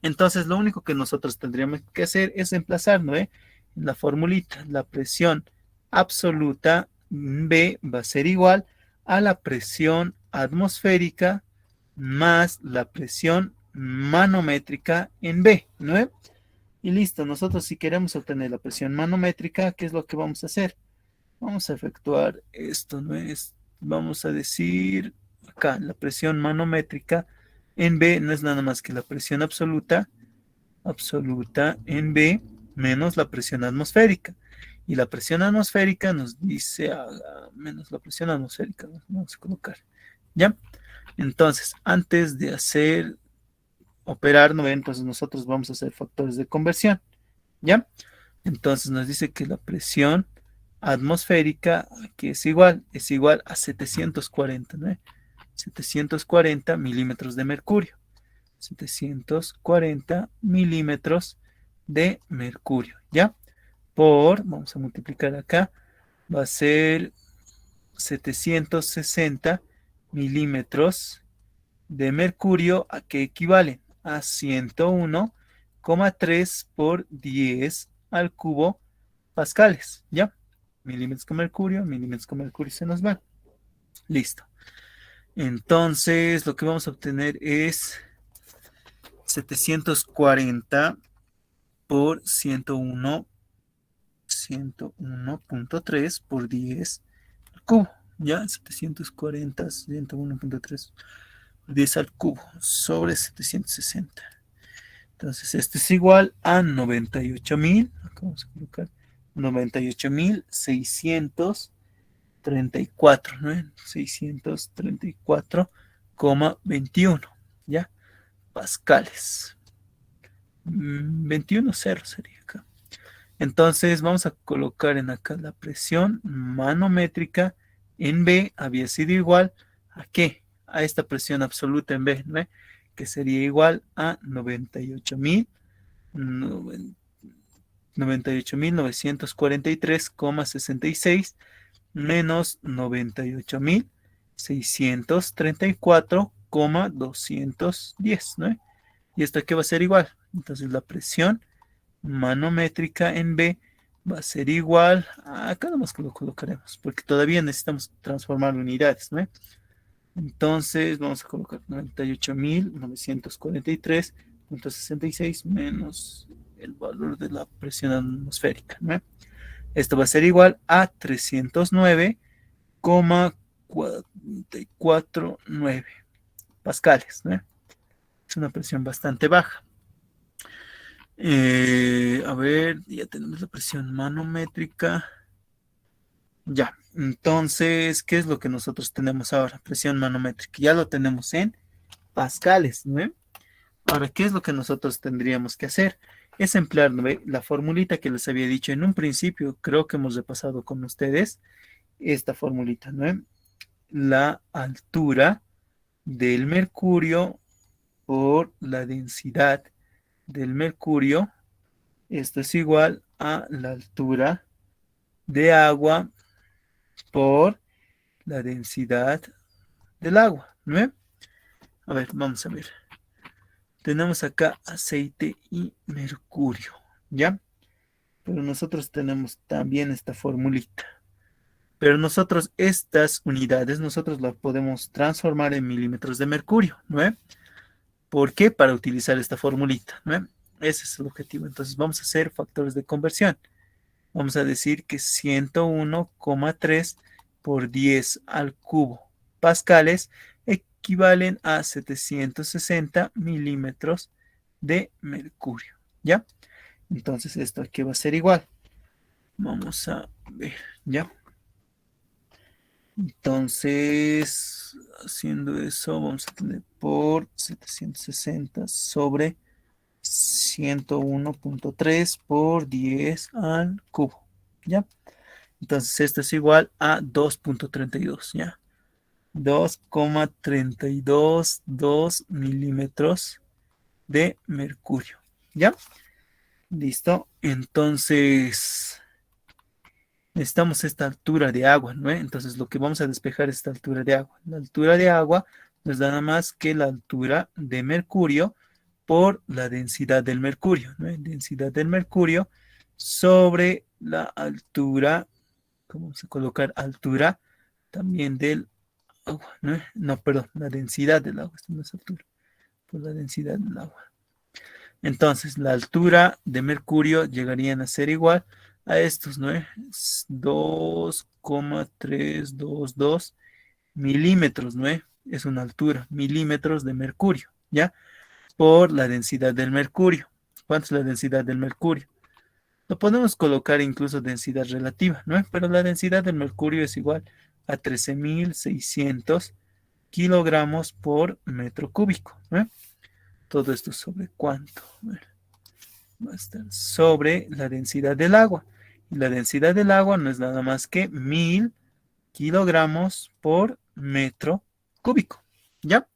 Entonces, lo único que nosotros tendríamos que hacer es reemplazar, ¿no? En la formulita, la presión absoluta B va a ser igual a la presión atmosférica más la presión manométrica en B, ¿no? Y listo, nosotros si queremos obtener la presión manométrica, ¿qué es lo que vamos a hacer? Vamos a efectuar esto, ¿no es? Vamos a decir acá, la presión manométrica en B no es nada más que la presión absoluta en B menos la presión atmosférica. Y la presión atmosférica nos dice menos la presión atmosférica. Vamos a colocar. ¿Ya? Entonces, antes de operar, ¿no? Entonces nosotros vamos a hacer factores de conversión. ¿Ya? Entonces nos dice que la presión atmosférica, que es igual a 740, ¿no? 740 milímetros de mercurio. 740 milímetros de mercurio, ¿ya? Vamos a multiplicar acá, va a ser 760 milímetros de mercurio, ¿a qué equivale? A 101,3 por 10 al cubo pascales, ¿ya? Milímetros con mercurio se nos van. Listo. Entonces, lo que vamos a obtener es 740 por 101.3 por 10 al cubo. Ya, 740, 101.3 por 10 al cubo sobre 760. Entonces, este es igual a 98.000. Vamos a colocar 98.634, ¿no? 634,21, ¿ya? Pascales. 21,0 sería acá. Entonces vamos a colocar en acá la presión manométrica en B había sido igual a ¿qué? A esta presión absoluta en B, ¿no? Que sería igual a 98.943,66 menos 98.634,210, ¿no? ¿Y esto qué va a ser igual? Entonces la presión manométrica en B va a ser igual a, acá nomás que lo colocaremos, porque todavía necesitamos transformar unidades, ¿no? Entonces vamos a colocar 98.943,66 menos el valor de la presión atmosférica, ¿no? Esto va a ser igual a 309,449 pascales, ¿no? Es una presión bastante baja. A ver, ya tenemos la presión manométrica. Ya, entonces, ¿qué es lo que nosotros tenemos ahora? Presión manométrica. Ya lo tenemos en pascales, ¿no? Ahora, ¿qué es lo que nosotros tendríamos que hacer? Es emplear, ¿no? La formulita que les había dicho en un principio, creo que hemos repasado con ustedes esta formulita, ¿no? La altura del mercurio por la densidad del mercurio. Esto es igual a la altura de agua por la densidad del agua, ¿no? A ver, vamos a ver. Tenemos acá aceite y mercurio, ¿ya? Pero nosotros tenemos también esta formulita. Pero nosotros estas unidades, nosotros las podemos transformar en milímetros de mercurio, ¿no? ¿Por qué? Para utilizar esta formulita, ¿no? Ese es el objetivo. Entonces vamos a hacer factores de conversión. Vamos a decir que 101,3 por 10 al cubo pascales equivalen a 760 milímetros de mercurio, ¿ya? Entonces esto aquí va a ser igual. Vamos a ver, ¿ya? Entonces, haciendo eso, vamos a tener por 760 sobre 101,3 por 10 al cubo, ¿ya? Entonces esto es igual a 2,32, ¿ya? 2,322 milímetros de mercurio, ¿ya? Listo. Entonces, necesitamos esta altura de agua, ¿no? Entonces, lo que vamos a despejar es esta altura de agua. La altura de agua nos da nada más que la altura de mercurio por la densidad del mercurio, ¿no? Densidad del mercurio sobre la altura, ¿cómo vamos a colocar altura? También del agua, ¿no? No, perdón, la densidad del agua, esto no es altura, por la densidad del agua. Entonces, la altura de mercurio llegarían a ser igual a estos, ¿no? 2,322 milímetros, ¿no? Es una altura, milímetros de mercurio, ¿ya? Por la densidad del mercurio. ¿Cuánto es la densidad del mercurio? Lo podemos colocar incluso densidad relativa, ¿no? Pero la densidad del mercurio es igual a 13.600 kilogramos por metro cúbico, ¿no? Todo esto sobre cuánto. Bueno, va a estar sobre la densidad del agua. Y la densidad del agua no es nada más que 1000 kilogramos por metro cúbico. ¿Ya?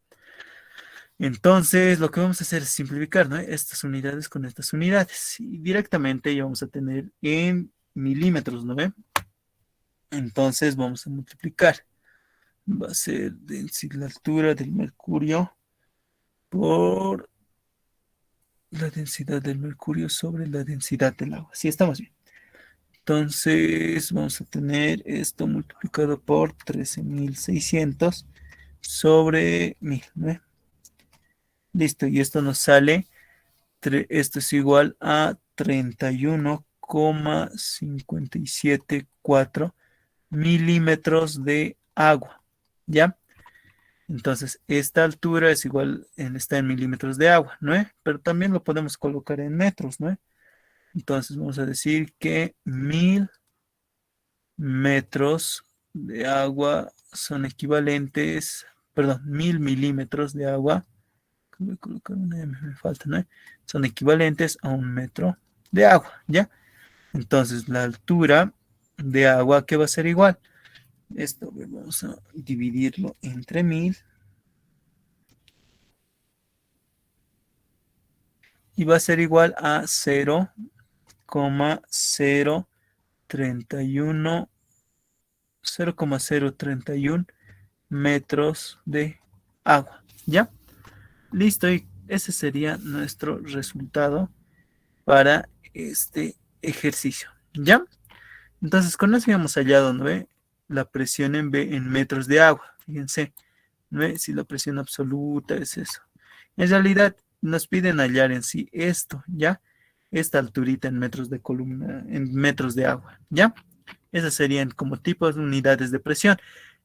Entonces, lo que vamos a hacer es simplificar, ¿no? Estas unidades con estas unidades. Y directamente ya vamos a tener en milímetros, ¿no ve? Entonces, vamos a multiplicar. Va a ser la altura del mercurio por la densidad del mercurio sobre la densidad del agua. Sí, estamos bien. Entonces vamos a tener esto multiplicado por 13.600 sobre 1000, ¿no? Listo, y esto nos sale, esto es igual a 31,574 milímetros de agua, ¿ya? Entonces, esta altura es igual, está en milímetros de agua, ¿no? Pero también lo podemos colocar en metros, ¿no? Entonces, vamos a decir que 1000 metros de agua son equivalentes, perdón, 1000 milímetros de agua, voy a colocar una M, me falta, ¿no? Son equivalentes a 1 metro de agua, ¿ya? Entonces, la altura de agua, ¿qué va a ser igual? Esto vamos a dividirlo entre 1000 y va a ser igual a 0,031 0,031 metros de agua, ¿ya? Listo, y ese sería nuestro resultado para este ejercicio, ¿ya? Entonces, con eso hemos hallado, ¿no ve? La presión en metros de agua, fíjense, ¿no ve? Si la presión absoluta es eso. En realidad, nos piden hallar en sí esto, ¿ya? Esta alturita en metros de columna, en metros de agua, ¿ya? Esas serían como tipos de unidades de presión.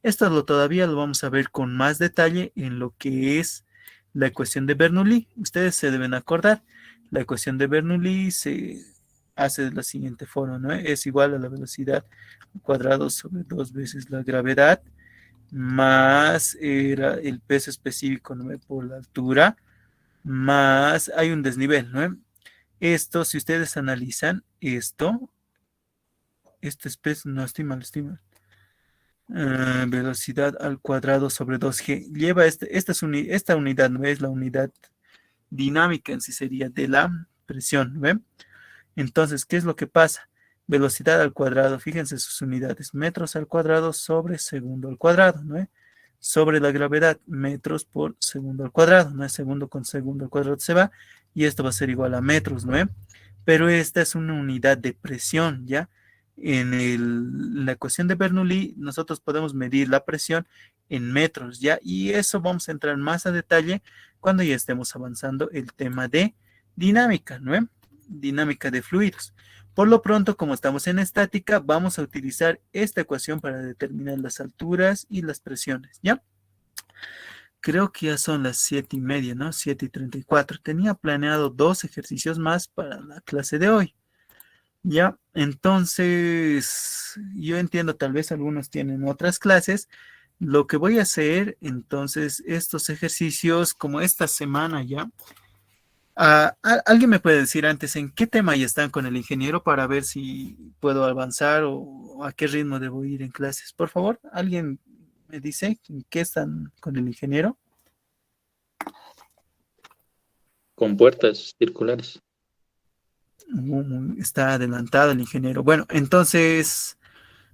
Esto todavía lo vamos a ver con más detalle en lo que es la ecuación de Bernoulli. Ustedes se deben acordar, la ecuación de Bernoulli se hace de la siguiente forma, ¿no? Es igual a la velocidad al cuadrado sobre 2 veces la gravedad más era el peso específico, ¿no? Por la altura, más hay un desnivel, ¿no? Esto, si ustedes analizan esto es peso, no estoy mal, velocidad al cuadrado sobre 2g. Lleva esta unidad, ¿no? Es la unidad dinámica en sí sería de la presión, ¿ven? Entonces, ¿qué es lo que pasa? Velocidad al cuadrado, fíjense sus unidades, metros al cuadrado sobre segundo al cuadrado, ¿no? Sobre la gravedad, metros por segundo al cuadrado, ¿no? Segundo con segundo al cuadrado se va, y esto va a ser igual a metros, ¿no? pero esta es una unidad de presión, ¿ya? La ecuación de Bernoulli nosotros podemos medir la presión en metros, ¿ya? Y eso vamos a entrar más a detalle cuando ya estemos avanzando el tema de dinámica, ¿no? Dinámica de fluidos. Por lo pronto, como estamos en estática, vamos a utilizar esta ecuación para determinar las alturas y las presiones, ¿ya? Creo que ya son las 7:30, ¿no? 7:34. Tenía planeado 2 ejercicios más para la clase de hoy. Ya, entonces, yo entiendo, tal vez algunos tienen otras clases. Lo que voy a hacer, entonces, estos ejercicios, como esta semana ya, ¿alguien me puede decir antes en qué tema ya están con el ingeniero para ver si puedo avanzar o a qué ritmo debo ir en clases? Por favor, ¿alguien me dice en qué están con el ingeniero? Con puertas circulares. Está adelantado el ingeniero. Bueno, entonces,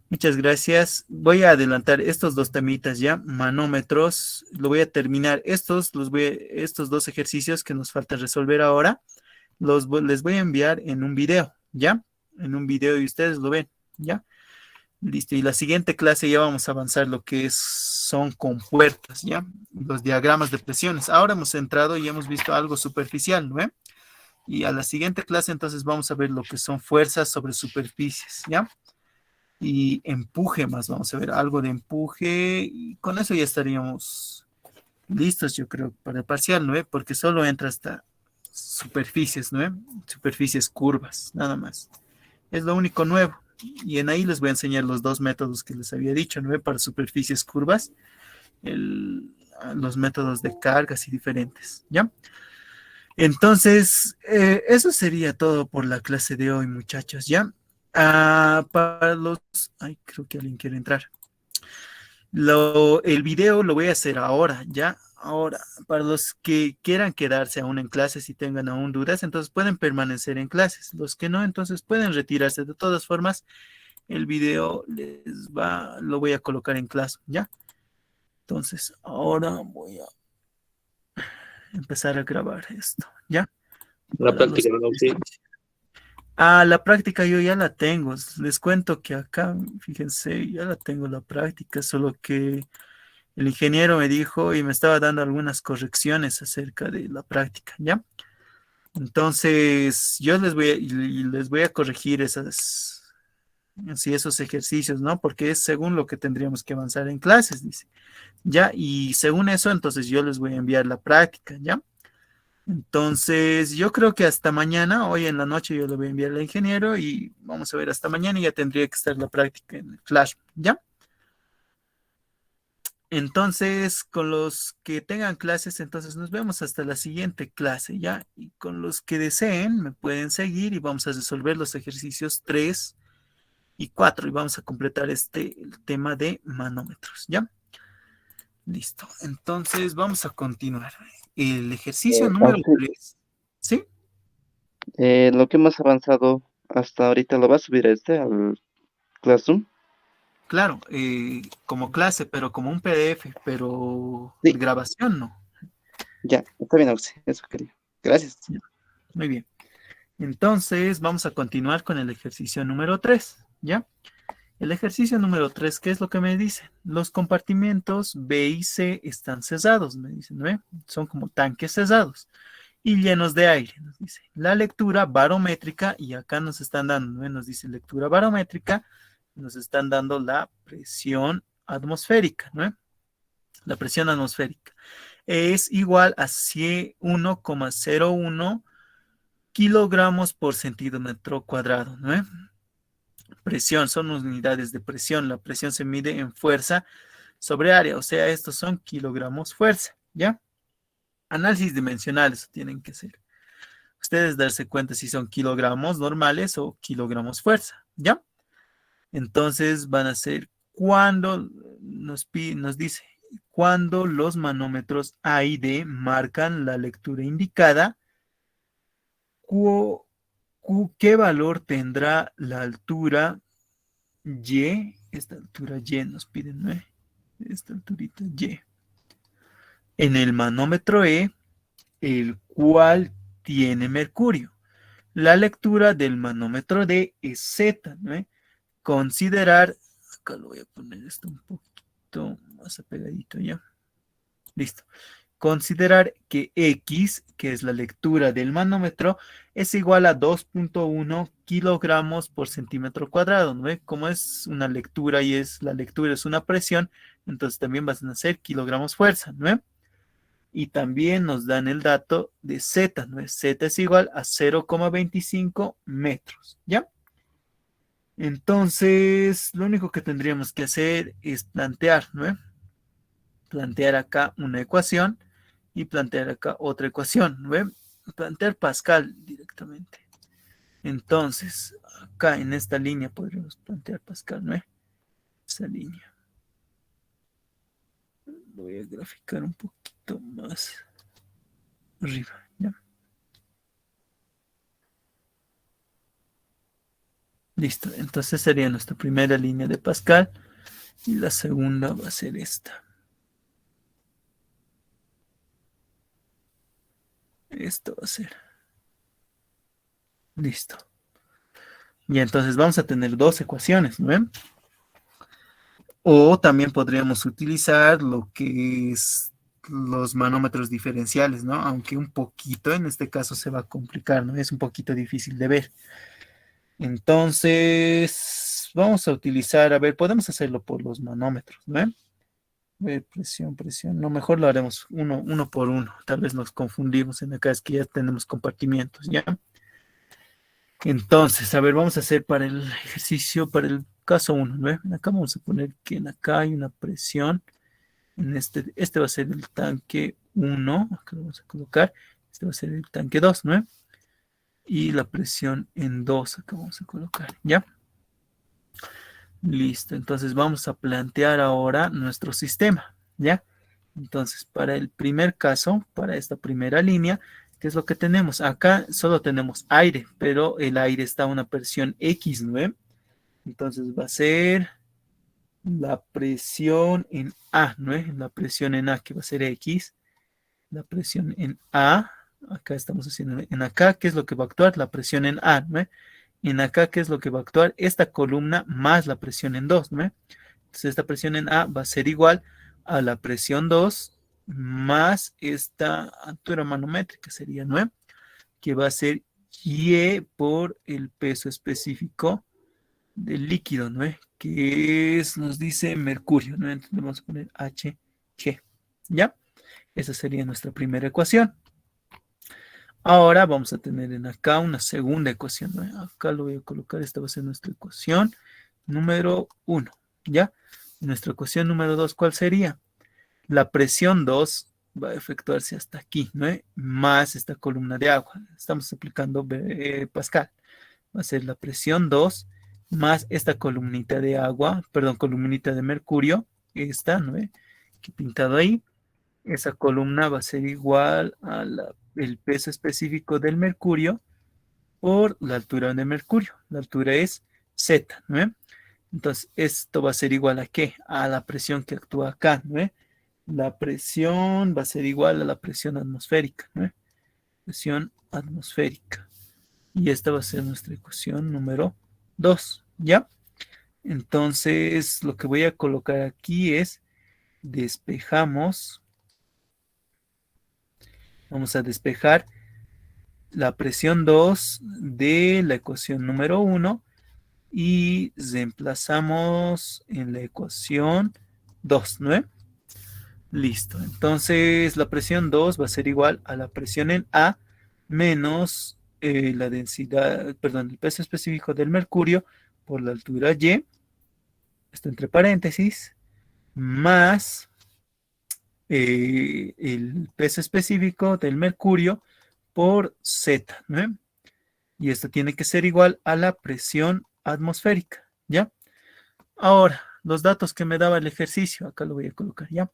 muchas gracias. Voy a adelantar estos dos temitas ya, manómetros. Lo voy a terminar. Estos dos ejercicios que nos falta resolver ahora, les voy a enviar en un video, ¿ya? En un video y ustedes lo ven, ¿ya? Listo. Y la siguiente clase ya vamos a avanzar lo que son compuertas, ¿ya? Los diagramas de presiones. Ahora hemos entrado y hemos visto algo superficial, ¿no? Y a la siguiente clase entonces vamos a ver lo que son fuerzas sobre superficies, ¿ya? Y empuje más, vamos a ver algo de empuje y con eso ya estaríamos listos, yo creo, para el parcial, ¿no? Porque solo entra hasta superficies, ¿no? Superficies curvas, nada más. Es lo único nuevo. Y en ahí les voy a enseñar los dos métodos que les había dicho, ¿no? Para superficies curvas, los métodos de cargas y diferentes, ¿ya? Entonces, eso sería todo por la clase de hoy, muchachos, ¿ya? Para los... Ay, creo que alguien quiere entrar. El video lo voy a hacer ahora, ¿ya? Ahora, para los que quieran quedarse aún en clases y tengan aún dudas, entonces pueden permanecer en clases. Los que no, entonces pueden retirarse. De todas formas, el video lo voy a colocar en clase, ¿ya? Entonces, ahora voy a empezar a grabar esto, ¿ya? La Para los práctica que no, sí. La práctica yo ya la tengo. Les cuento que acá, fíjense, ya la tengo la práctica, solo que el ingeniero me dijo y me estaba dando algunas correcciones acerca de la práctica, ¿ya? Entonces, yo les voy a corregir esos ejercicios, ¿no? Porque es según lo que tendríamos que avanzar en clases, dice. Ya, y según eso, entonces yo les voy a enviar la práctica, ¿ya? Entonces, yo creo que hasta mañana, hoy en la noche, yo le voy a enviar al ingeniero y vamos a ver hasta mañana y ya tendría que estar la práctica en el Flash, ¿ya? Entonces, con los que tengan clases, entonces nos vemos hasta la siguiente clase, ¿ya? Y con los que deseen, me pueden seguir y vamos a resolver los ejercicios 3 y 4 y vamos a completar el tema de manómetros, ¿ya? Listo. Entonces, vamos a continuar. El ejercicio número Axel, 3, ¿sí? lo que hemos avanzado hasta ahorita lo va a subir al Classroom. Claro, como clase, pero como un PDF, pero Sí, grabación no. ya, está bien, Axel, eso quería. Gracias. Ya, muy bien. Entonces, vamos a continuar con el ejercicio número 3, ¿ya? El ejercicio número 3, ¿qué es lo que me dice? Los compartimentos B y C están cesados, me dicen, ¿no? Son como tanques cesados y llenos de aire, nos dice. La lectura barométrica, y acá nos están dando, ¿no? Nos dice lectura barométrica, nos están dando la presión atmosférica, ¿no? La presión atmosférica es igual a 1,01 kilogramos por centímetro cuadrado, ¿no? Presión, son unidades de presión. La presión se mide en fuerza sobre área, o sea, estos son kilogramos fuerza, ¿ya? Análisis dimensional, eso tienen que ser. Ustedes darse cuenta si son kilogramos normales o kilogramos fuerza, ¿ya? Entonces van a ser cuando nos dice, cuando los manómetros A y D marcan la lectura indicada, ¿qué valor tendrá la altura Y? Esta altura Y nos piden, ¿no? Esta alturita Y. En el manómetro E, el cual tiene mercurio. La lectura del manómetro D es Z, ¿no? Considerar, acá lo voy a poner esto un poquito más apegadito ya. Listo. Considerar que X, que es la lectura del manómetro, es igual a 2.1 kilogramos por centímetro cuadrado, ¿no? Como es una lectura y la lectura es una presión, entonces también van a ser kilogramos fuerza, ¿no? Y también nos dan el dato de Z, ¿no? Z es igual a 0,25 metros, ¿ya? Entonces, lo único que tendríamos que hacer es plantear, ¿no? Plantear acá una ecuación y plantear acá otra ecuación, ¿no? Plantear Pascal directamente. Entonces, acá en esta línea podríamos plantear Pascal, ¿no? Esa línea. Lo voy a graficar un poquito más arriba, ¿ya? Listo, entonces sería nuestra primera línea de Pascal y la segunda va a ser esta. Esto va a ser. Listo. Y entonces vamos a tener dos ecuaciones, ¿no ven? O también podríamos utilizar lo que es los manómetros diferenciales, ¿no? Aunque un poquito, en este caso se va a complicar, ¿no? Es un poquito difícil de ver. Entonces, vamos a utilizar, a ver, podemos hacerlo por los manómetros, ¿no? A ver, presión, presión. No, mejor lo haremos uno por uno. Tal vez nos confundimos en acá, es que ya tenemos compartimientos, ¿ya? Entonces, a ver, vamos a hacer para el ejercicio, para el caso 1, ¿no? Acá vamos a poner que en acá hay una presión. En este va a ser el tanque 1, acá lo vamos a colocar. Este va a ser el tanque 2, ¿no? Y la presión en 2, acá vamos a colocar, ¿ya? Listo, entonces vamos a plantear ahora nuestro sistema, ¿ya? Entonces, para el primer caso, para esta primera línea, ¿qué es lo que tenemos? Acá solo tenemos aire, pero el aire está a una presión X, ¿no? Entonces va a ser la presión en A, ¿no? La presión en A que va a ser X, la presión en A, acá estamos haciendo en acá, ¿qué es lo que va a actuar? La presión en A, ¿no? En acá, ¿qué es lo que va a actuar? Esta columna más la presión en 2, ¿no? Entonces esta presión en A va a ser igual a la presión 2 más esta altura manométrica sería, ¿no? Que va a ser Y por el peso específico del líquido, ¿no? Que es, nos dice mercurio, ¿no? Entonces vamos a poner HG, ¿ya? Esa sería nuestra primera ecuación. Ahora vamos a tener en acá una segunda ecuación, ¿no? Acá lo voy a colocar, esta va a ser nuestra ecuación número 1, ¿ya? Nuestra ecuación número 2, ¿cuál sería? La presión 2 va a efectuarse hasta aquí, ¿no? Más esta columna de agua. Estamos aplicando Pascal. Va a ser la presión 2 más esta columnita de agua, perdón, columnita de mercurio, esta, ¿no? Que he pintado ahí. Esa columna va a ser igual al peso específico del mercurio por la altura de mercurio. La altura es Z, ¿no? Entonces, esto va a ser igual a ¿qué? A la presión que actúa acá, ¿no? La presión va a ser igual a la presión atmosférica, ¿no? Presión atmosférica. Y esta va a ser nuestra ecuación número 2, ¿ya? Entonces, lo que voy a colocar aquí es, despejamos, vamos a despejar la presión 2 de la ecuación número 1 y reemplazamos en la ecuación 2, ¿no? Listo. Entonces la presión 2 va a ser igual a la presión en A menos la densidad, perdón, el peso específico del mercurio por la altura Y, esto entre paréntesis, más el peso específico del mercurio por Z, ¿no? Y esto tiene que ser igual a la presión atmosférica, ¿ya? Ahora, los datos que me daba el ejercicio, acá lo voy a colocar, ¿ya?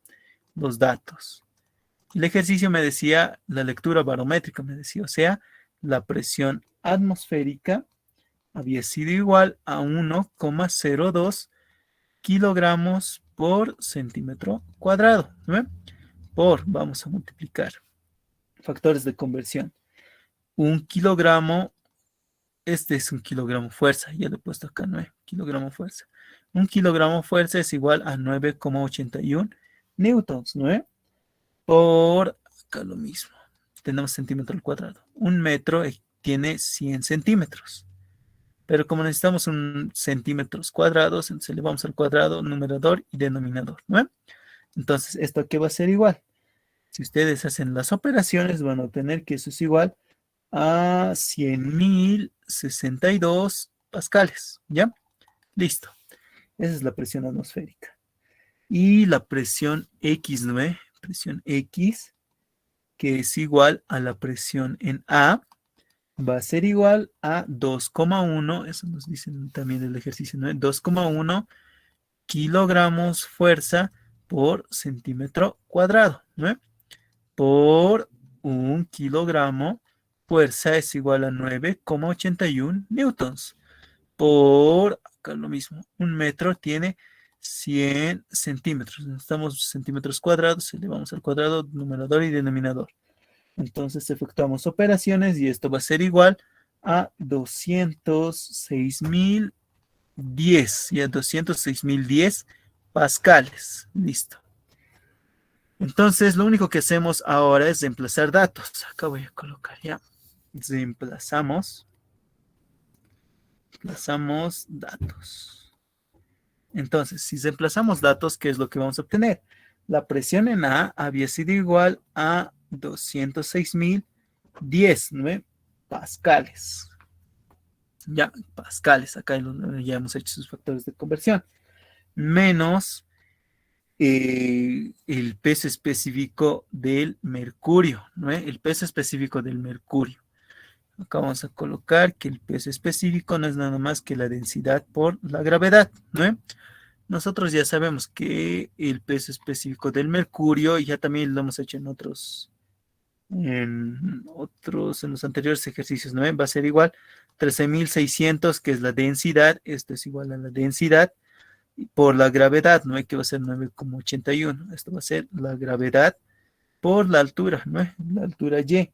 Los datos. El ejercicio me decía, la lectura barométrica me decía, o sea, la presión atmosférica había sido igual a 1,02 kilogramos por centímetro cuadrado, ¿no? Vamos a multiplicar, factores de conversión. 1 kilogramo este es un kilogramo fuerza, ya lo he puesto acá, 9 kilogramo fuerza. Un kilogramo fuerza es igual a 9,81 newtons, ¿no? Por, acá lo mismo, tenemos centímetro al cuadrado. Un metro tiene 100 centímetros. Pero como necesitamos un centímetros cuadrados, entonces le vamos al cuadrado, numerador y denominador, ¿no? Entonces, ¿esto qué va a ser igual? Si ustedes hacen las operaciones, van a obtener que eso es igual a 100.062 pascales, ¿ya? Listo. Esa es la presión atmosférica. Y la presión X, ¿no? Presión X, que es igual a la presión en A, va a ser igual a 2,1, eso nos dicen también el ejercicio, ¿no? 2,1 kilogramos fuerza por centímetro cuadrado, ¿no? Por un kilogramo fuerza es igual a 9,81 newtons. Por, acá lo mismo, un metro tiene 100 centímetros. Necesitamos centímetros cuadrados, elevamos al cuadrado, numerador y denominador. Entonces efectuamos operaciones y esto va a ser igual a 206.010, y a 206.010 pascales. Listo. Entonces lo único que hacemos ahora es reemplazar datos. Acá voy a colocar ya. Reemplazamos datos. Entonces, si reemplazamos datos, ¿qué es lo que vamos a obtener? La presión en A había sido igual a 206.010, ¿no? Pascales. Ya, pascales. Acá ya hemos hecho sus factores de conversión. Menos el peso específico del mercurio, ¿no? El peso específico del mercurio. Acá vamos a colocar que el peso específico no es nada más que la densidad por la gravedad, ¿no? Nosotros ya sabemos que el peso específico del mercurio, ya también lo hemos hecho en los anteriores ejercicios, ¿no? Va a ser igual 13.600, que es la densidad, esto es igual a la densidad, por la gravedad, ¿no? Que va a ser 9,81, esto va a ser la gravedad por la altura, ¿no? La altura Y,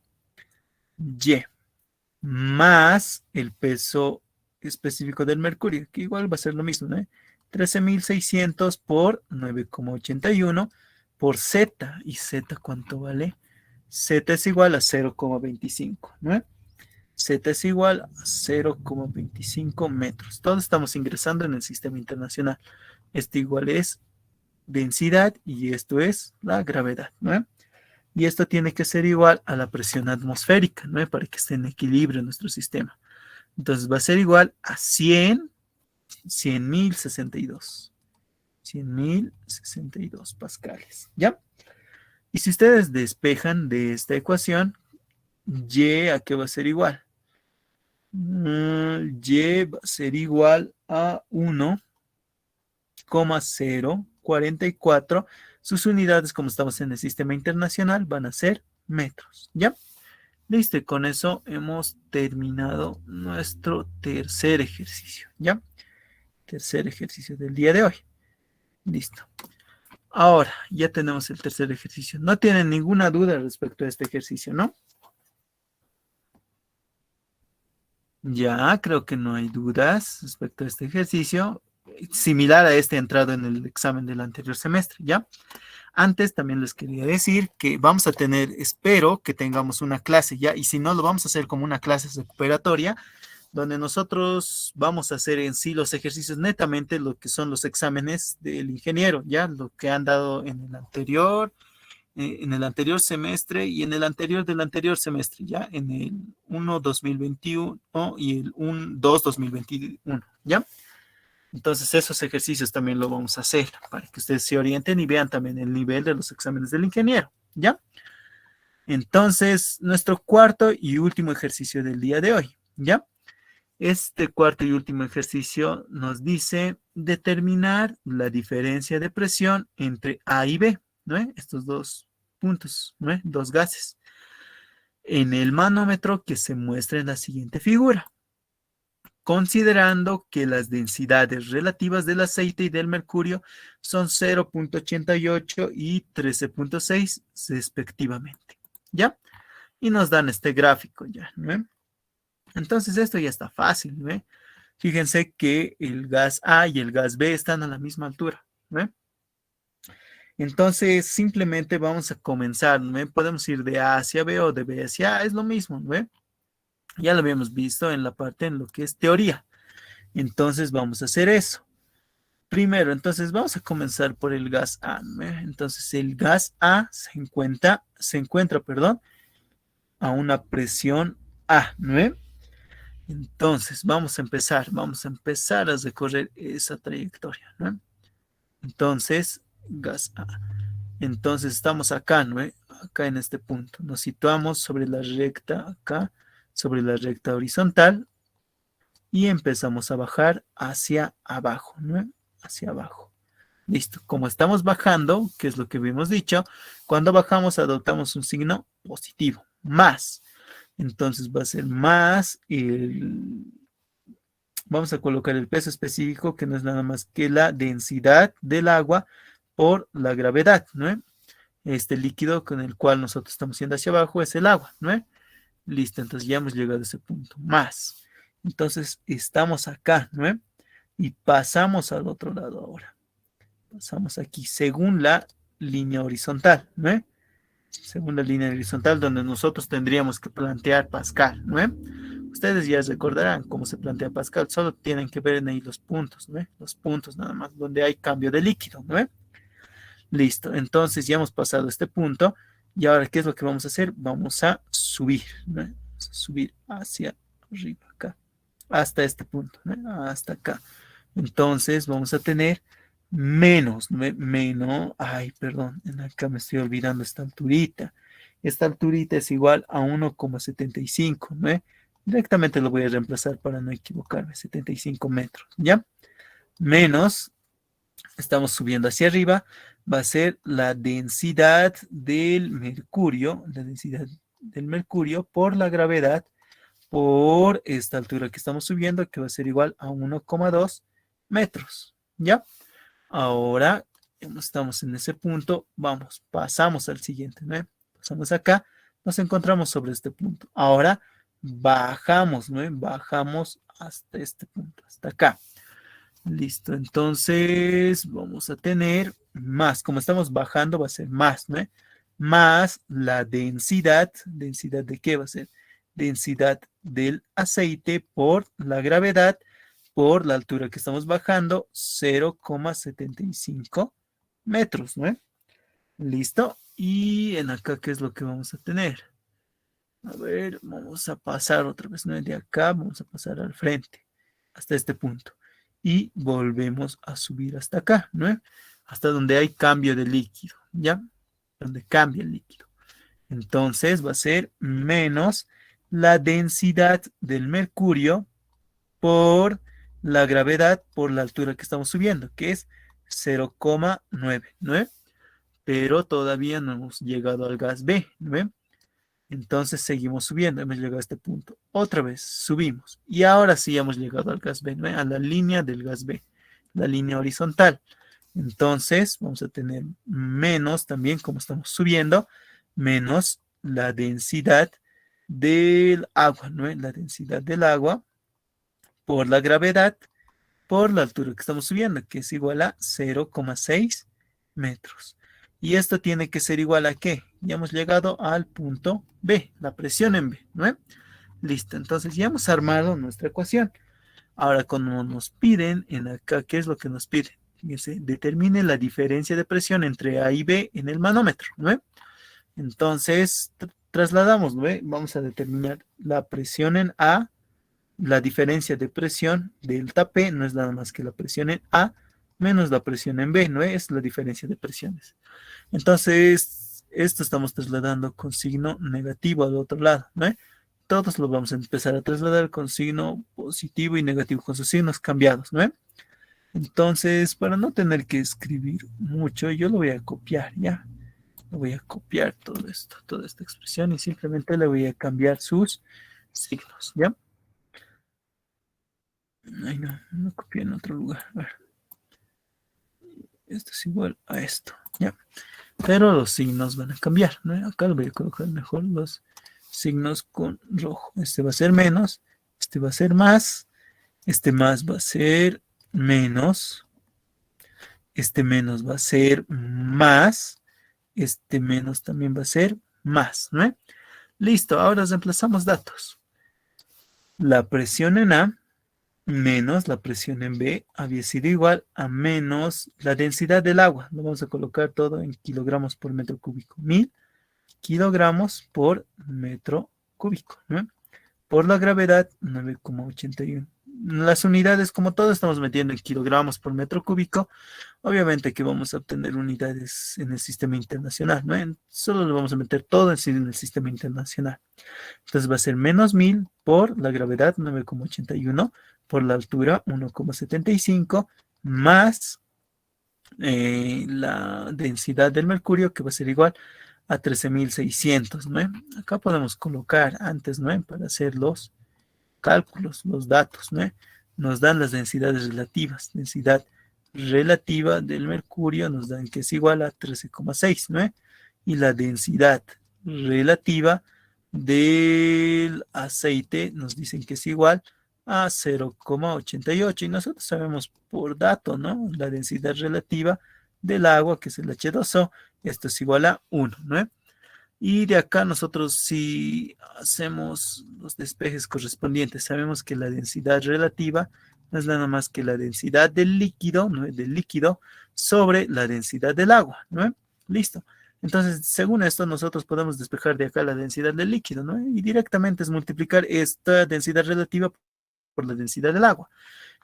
más el peso específico del mercurio, que igual va a ser lo mismo, ¿no? 13.600 por 9,81 por Z. ¿Y Z cuánto vale? Z es igual a 0,25, ¿no? Z es igual a 0,25 metros. Todos estamos ingresando en el sistema internacional. Esto igual es densidad y esto es la gravedad, ¿no? Y esto tiene que ser igual a la presión atmosférica, ¿no? Para que esté en equilibrio nuestro sistema. Entonces va a ser igual a 100.062. 100.062 pascales, ¿ya? Y si ustedes despejan de esta ecuación, Y a qué va a ser igual. Y va a ser igual a 1,044. Sus unidades, como estamos en el sistema internacional, van a ser metros, ¿ya? Listo, y con eso hemos terminado nuestro tercer ejercicio, ¿ya? Tercer ejercicio del día de hoy. Listo. Ahora, ya tenemos el tercer ejercicio. No tienen ninguna duda respecto a este ejercicio, ¿no? Ya, creo que no hay dudas respecto a este ejercicio. Similar a este entrado en el examen del anterior semestre, ¿ya? Antes también les quería decir que vamos a tener, espero que tengamos una clase, ¿ya? Y si no, lo vamos a hacer como una clase recuperatoria, donde nosotros vamos a hacer en sí los ejercicios netamente lo que son los exámenes del ingeniero, ¿ya? Lo que han dado en el anterior semestre y en el anterior del anterior semestre, ¿ya? En el 1-2021 y el 1-2-2021, ¿ya? Entonces esos ejercicios también lo vamos a hacer para que ustedes se orienten y vean también el nivel de los exámenes del ingeniero, ¿ya? Entonces, nuestro cuarto y último ejercicio del día de hoy, ¿ya? Este cuarto y último ejercicio nos dice determinar la diferencia de presión entre A y B, ¿no? Estos dos puntos, ¿no? Dos gases. En el manómetro que se muestra en la siguiente figura, considerando que las densidades relativas del aceite y del mercurio son 0,88 y 13,6 respectivamente, ¿ya? Y nos dan este gráfico ya, ¿no? Entonces esto ya está fácil, ¿ve? Fíjense que el gas A y el gas B están a la misma altura, ¿ve? Entonces simplemente vamos a comenzar, ¿ve? Podemos ir de A hacia B o de B hacia A, es lo mismo, ¿ve? Ya lo habíamos visto en la parte en lo que es teoría. Entonces vamos a hacer eso. Primero, entonces vamos a comenzar por el gas A, ¿ve? Entonces el gas A se encuentra, perdón, a una presión A, ¿no? Entonces vamos a empezar a recorrer esa trayectoria, ¿no? Entonces, gas A. Entonces estamos acá, ¿no? Acá en este punto. Nos situamos sobre la recta, acá, sobre la recta horizontal y empezamos a bajar hacia abajo, ¿no? Hacia abajo. Listo. Como estamos bajando, que es lo que habíamos dicho, cuando bajamos adoptamos un signo positivo, más. Entonces va a ser más vamos a colocar el peso específico, que no es nada más que la densidad del agua por la gravedad, ¿no? Este líquido con el cual nosotros estamos yendo hacia abajo es el agua, ¿no? Listo, entonces ya hemos llegado a ese punto, más. Entonces estamos acá, ¿no? Y pasamos al otro lado ahora. Pasamos aquí según la línea horizontal, ¿no? Según la línea horizontal donde nosotros tendríamos que plantear Pascal, ¿no? Ustedes ya recordarán cómo se plantea Pascal, solo tienen que ver en ahí los puntos, ¿no? Los puntos nada más, donde hay cambio de líquido, ¿no? Listo, entonces ya hemos pasado este punto y ahora, ¿qué es lo que vamos a hacer? Vamos a subir, ¿no? Vamos a subir hacia arriba, acá, hasta este punto, ¿no? Hasta acá. Entonces vamos a tener menos, menos, ay, perdón, acá me estoy olvidando esta alturita. Esta alturita es igual a 1,75, ¿no? Directamente lo voy a reemplazar para no equivocarme, 75 metros, ¿ya? Menos, estamos subiendo hacia arriba, va a ser la densidad del mercurio por la gravedad, por esta altura que estamos subiendo, que va a ser igual a 1,2 metros, ¿ya? Ahora, estamos en ese punto, vamos, pasamos al siguiente, ¿no? Pasamos acá, nos encontramos sobre este punto. Ahora, bajamos, ¿no? Bajamos hasta este punto, hasta acá. Listo, entonces vamos a tener más, como estamos bajando va a ser más, ¿no? Más la densidad ¿de qué va a ser? Densidad del aceite por la gravedad, por la altura que estamos bajando, 0,75 metros, ¿no? Listo, y en acá, ¿qué es lo que vamos a tener? A ver, vamos a pasar otra vez, ¿no? De acá vamos a pasar al frente, hasta este punto. Y volvemos a subir hasta acá, ¿no? Hasta donde hay cambio de líquido, ¿ya? Donde cambia el líquido. Entonces va a ser menos la densidad del mercurio por la gravedad por la altura que estamos subiendo, que es 0,9, ¿no? Pero todavía no hemos llegado al gas B, ¿no? Entonces seguimos subiendo, hemos llegado a este punto. Otra vez subimos y ahora sí hemos llegado al gas B, ¿no? A la línea del gas B, la línea horizontal. Entonces vamos a tener menos también, como estamos subiendo, menos la densidad del agua, ¿no? La densidad del agua por la gravedad por la altura que estamos subiendo, que es igual a 0,6 metros. Y esto tiene que ser igual a ¿qué? Ya hemos llegado al punto B, la presión en B, ¿no? Listo, entonces ya hemos armado nuestra ecuación. Ahora, cuando nos piden en acá, ¿qué es lo que nos piden? Fíjense, determine la diferencia de presión entre A y B en el manómetro, ¿no? Entonces, trasladamos, ¿no? Vamos a determinar la presión en A. La diferencia de presión delta P no es nada más que la presión en A menos la presión en B, no es la diferencia de presiones. Entonces, esto estamos trasladando con signo negativo al otro lado, ¿no? Todos lo vamos a empezar a trasladar con signo positivo y negativo, con sus signos cambiados, ¿no? Entonces, para no tener que escribir mucho, yo lo voy a copiar, ¿ya? Lo voy a copiar todo esto, toda esta expresión y simplemente le voy a cambiar sus signos, ¿ya? Ay, no copié en otro lugar. A ver. Esto es igual a esto, ¿ya? Pero los signos van a cambiar, ¿no? Acá lo voy a colocar mejor los signos con rojo. Este va a ser menos Este va a ser más. Este más va a ser menos. Este menos va a ser más. Este menos también va a ser más, ¿no? Listo, ahora reemplazamos datos. La presión en A menos la presión en B había sido igual a menos la densidad del agua. Lo vamos a colocar todo en kilogramos por metro cúbico. 1000 kilogramos por metro cúbico, ¿no? Por la gravedad, 9,81. Las unidades, como todo estamos metiendo en kilogramos por metro cúbico, obviamente que vamos a obtener unidades en el sistema internacional, ¿no? Solo le vamos a meter todo en el sistema internacional. Entonces va a ser menos 1000 por la gravedad, 9,81, por la altura, 1,75, más la densidad del mercurio, que va a ser igual a 13.600, ¿no? Acá podemos colocar antes, ¿no? Para hacer los cálculos, los datos, ¿no? Nos dan las densidades relativas. Densidad relativa del mercurio nos dan que es igual a 13,6, ¿no? Y la densidad relativa del aceite nos dicen que es igual a 0,88. Y nosotros sabemos por dato, ¿no? La densidad relativa del agua, que es el H2O, esto es igual a 1, ¿no? Y de acá nosotros si hacemos los despejes correspondientes, sabemos que la densidad relativa no es nada más que la densidad del líquido, ¿no? Del líquido sobre la densidad del agua, ¿no? Listo. Entonces, según esto, nosotros podemos despejar de acá la densidad del líquido, ¿no? Y directamente es multiplicar esta densidad relativa por la densidad del agua.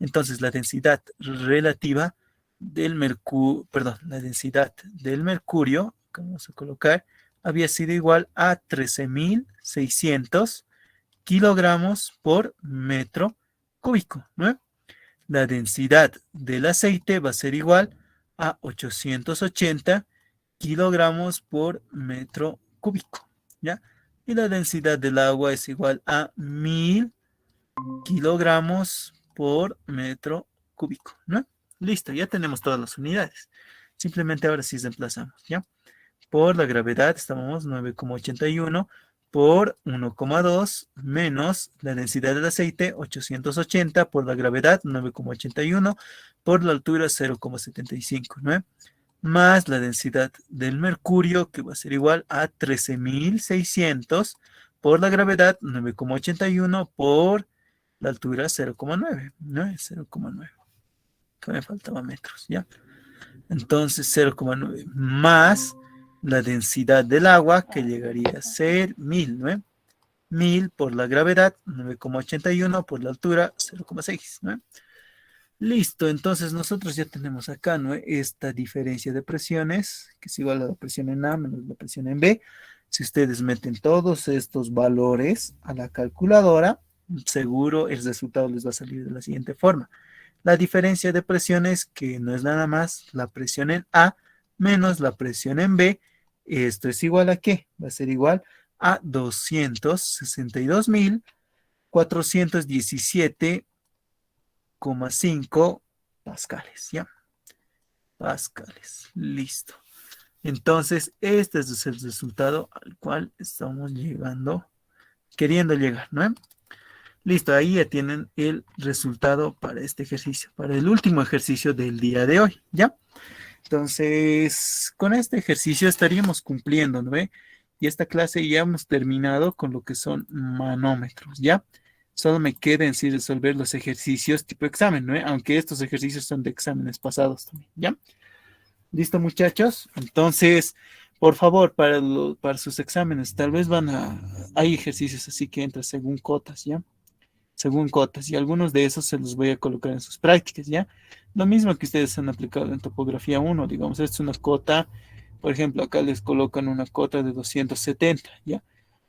Entonces, la densidad relativa del mercurio, perdón, la densidad del mercurio, que vamos a colocar, había sido igual a 13.600 kilogramos por metro cúbico, ¿no? La densidad del aceite va a ser igual a 880 kilogramos por metro cúbico, ¿ya? Y la densidad del agua es igual a 1000 kilogramos por metro cúbico, ¿no? Listo, ya tenemos todas las unidades. Simplemente ahora sí reemplazamos, ¿ya? Por la gravedad estábamos 9,81 por 1,2 menos la densidad del aceite 880 por la gravedad 9,81 por la altura 0,75, ¿no? Más la densidad del mercurio, que va a ser igual a 13.600 por la gravedad 9,81 por la altura 0,9, ¿no? 0,9. Que me faltaba metros, ¿ya? Entonces 0,9 más la densidad del agua, que llegaría a ser 1000, ¿no? 1000 por la gravedad, 9,81 por la altura, 0,6, ¿no? Listo, entonces nosotros ya tenemos acá, ¿no? Esta diferencia de presiones, que es igual a la presión en A menos la presión en B. Si ustedes meten todos estos valores a la calculadora, seguro el resultado les va a salir de la siguiente forma. La diferencia de presiones, que no es nada más la presión en A menos la presión en B, esto es igual a ¿qué? Va a ser igual a 262.417,5 pascales, ¿ya? Pascales, listo. Entonces, este es el resultado al cual estamos llegando, queriendo llegar, ¿no? Listo, ahí ya tienen el resultado para este ejercicio, para el último ejercicio del día de hoy, ¿ya? Entonces, con este ejercicio estaríamos cumpliendo, ¿no ve? Y esta clase ya hemos terminado con lo que son manómetros, ¿ya? Solo me queda en sí resolver los ejercicios tipo examen, ¿no ve? Aunque estos ejercicios son de exámenes pasados también, ¿ya? ¿Listo, muchachos? Entonces, por favor, para sus exámenes, tal vez hay ejercicios así que entran según cotas, ¿ya? Según cotas, y algunos de esos se los voy a colocar en sus prácticas, ¿ya? Lo mismo que ustedes han aplicado en topografía 1, digamos, esta es una cota, por ejemplo, acá les colocan una cota de 270, ¿ya?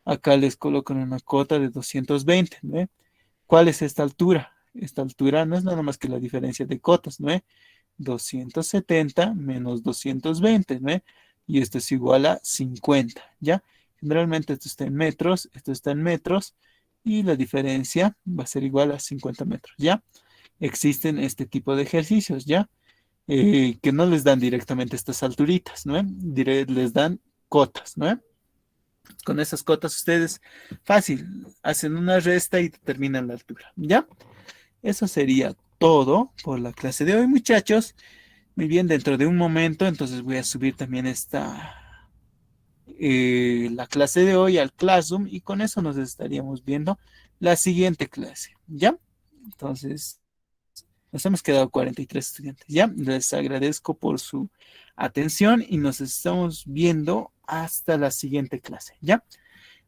Acá les colocan una cota de 220, ¿no? ¿Cuál es esta altura? Esta altura no es nada más que la diferencia de cotas, ¿no? 270 menos 220, ¿no? Y esto es igual a 50, ¿ya? Generalmente esto está en metros, esto está en metros, y la diferencia va a ser igual a 50 metros, ¿ya? Existen este tipo de ejercicios, ¿ya? Que no les dan directamente estas alturitas, ¿no? Les dan cotas, ¿no? Con esas cotas ustedes, fácil, hacen una resta y determinan la altura, ¿ya? Eso sería todo por la clase de hoy, muchachos. Muy bien, dentro de un momento, entonces voy a subir también la clase de hoy al Classroom y con eso nos estaríamos viendo la siguiente clase, ¿ya? Entonces, nos hemos quedado 43 estudiantes, ¿ya? Les agradezco por su atención y nos estamos viendo hasta la siguiente clase, ¿ya?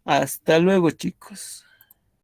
Hasta luego, chicos.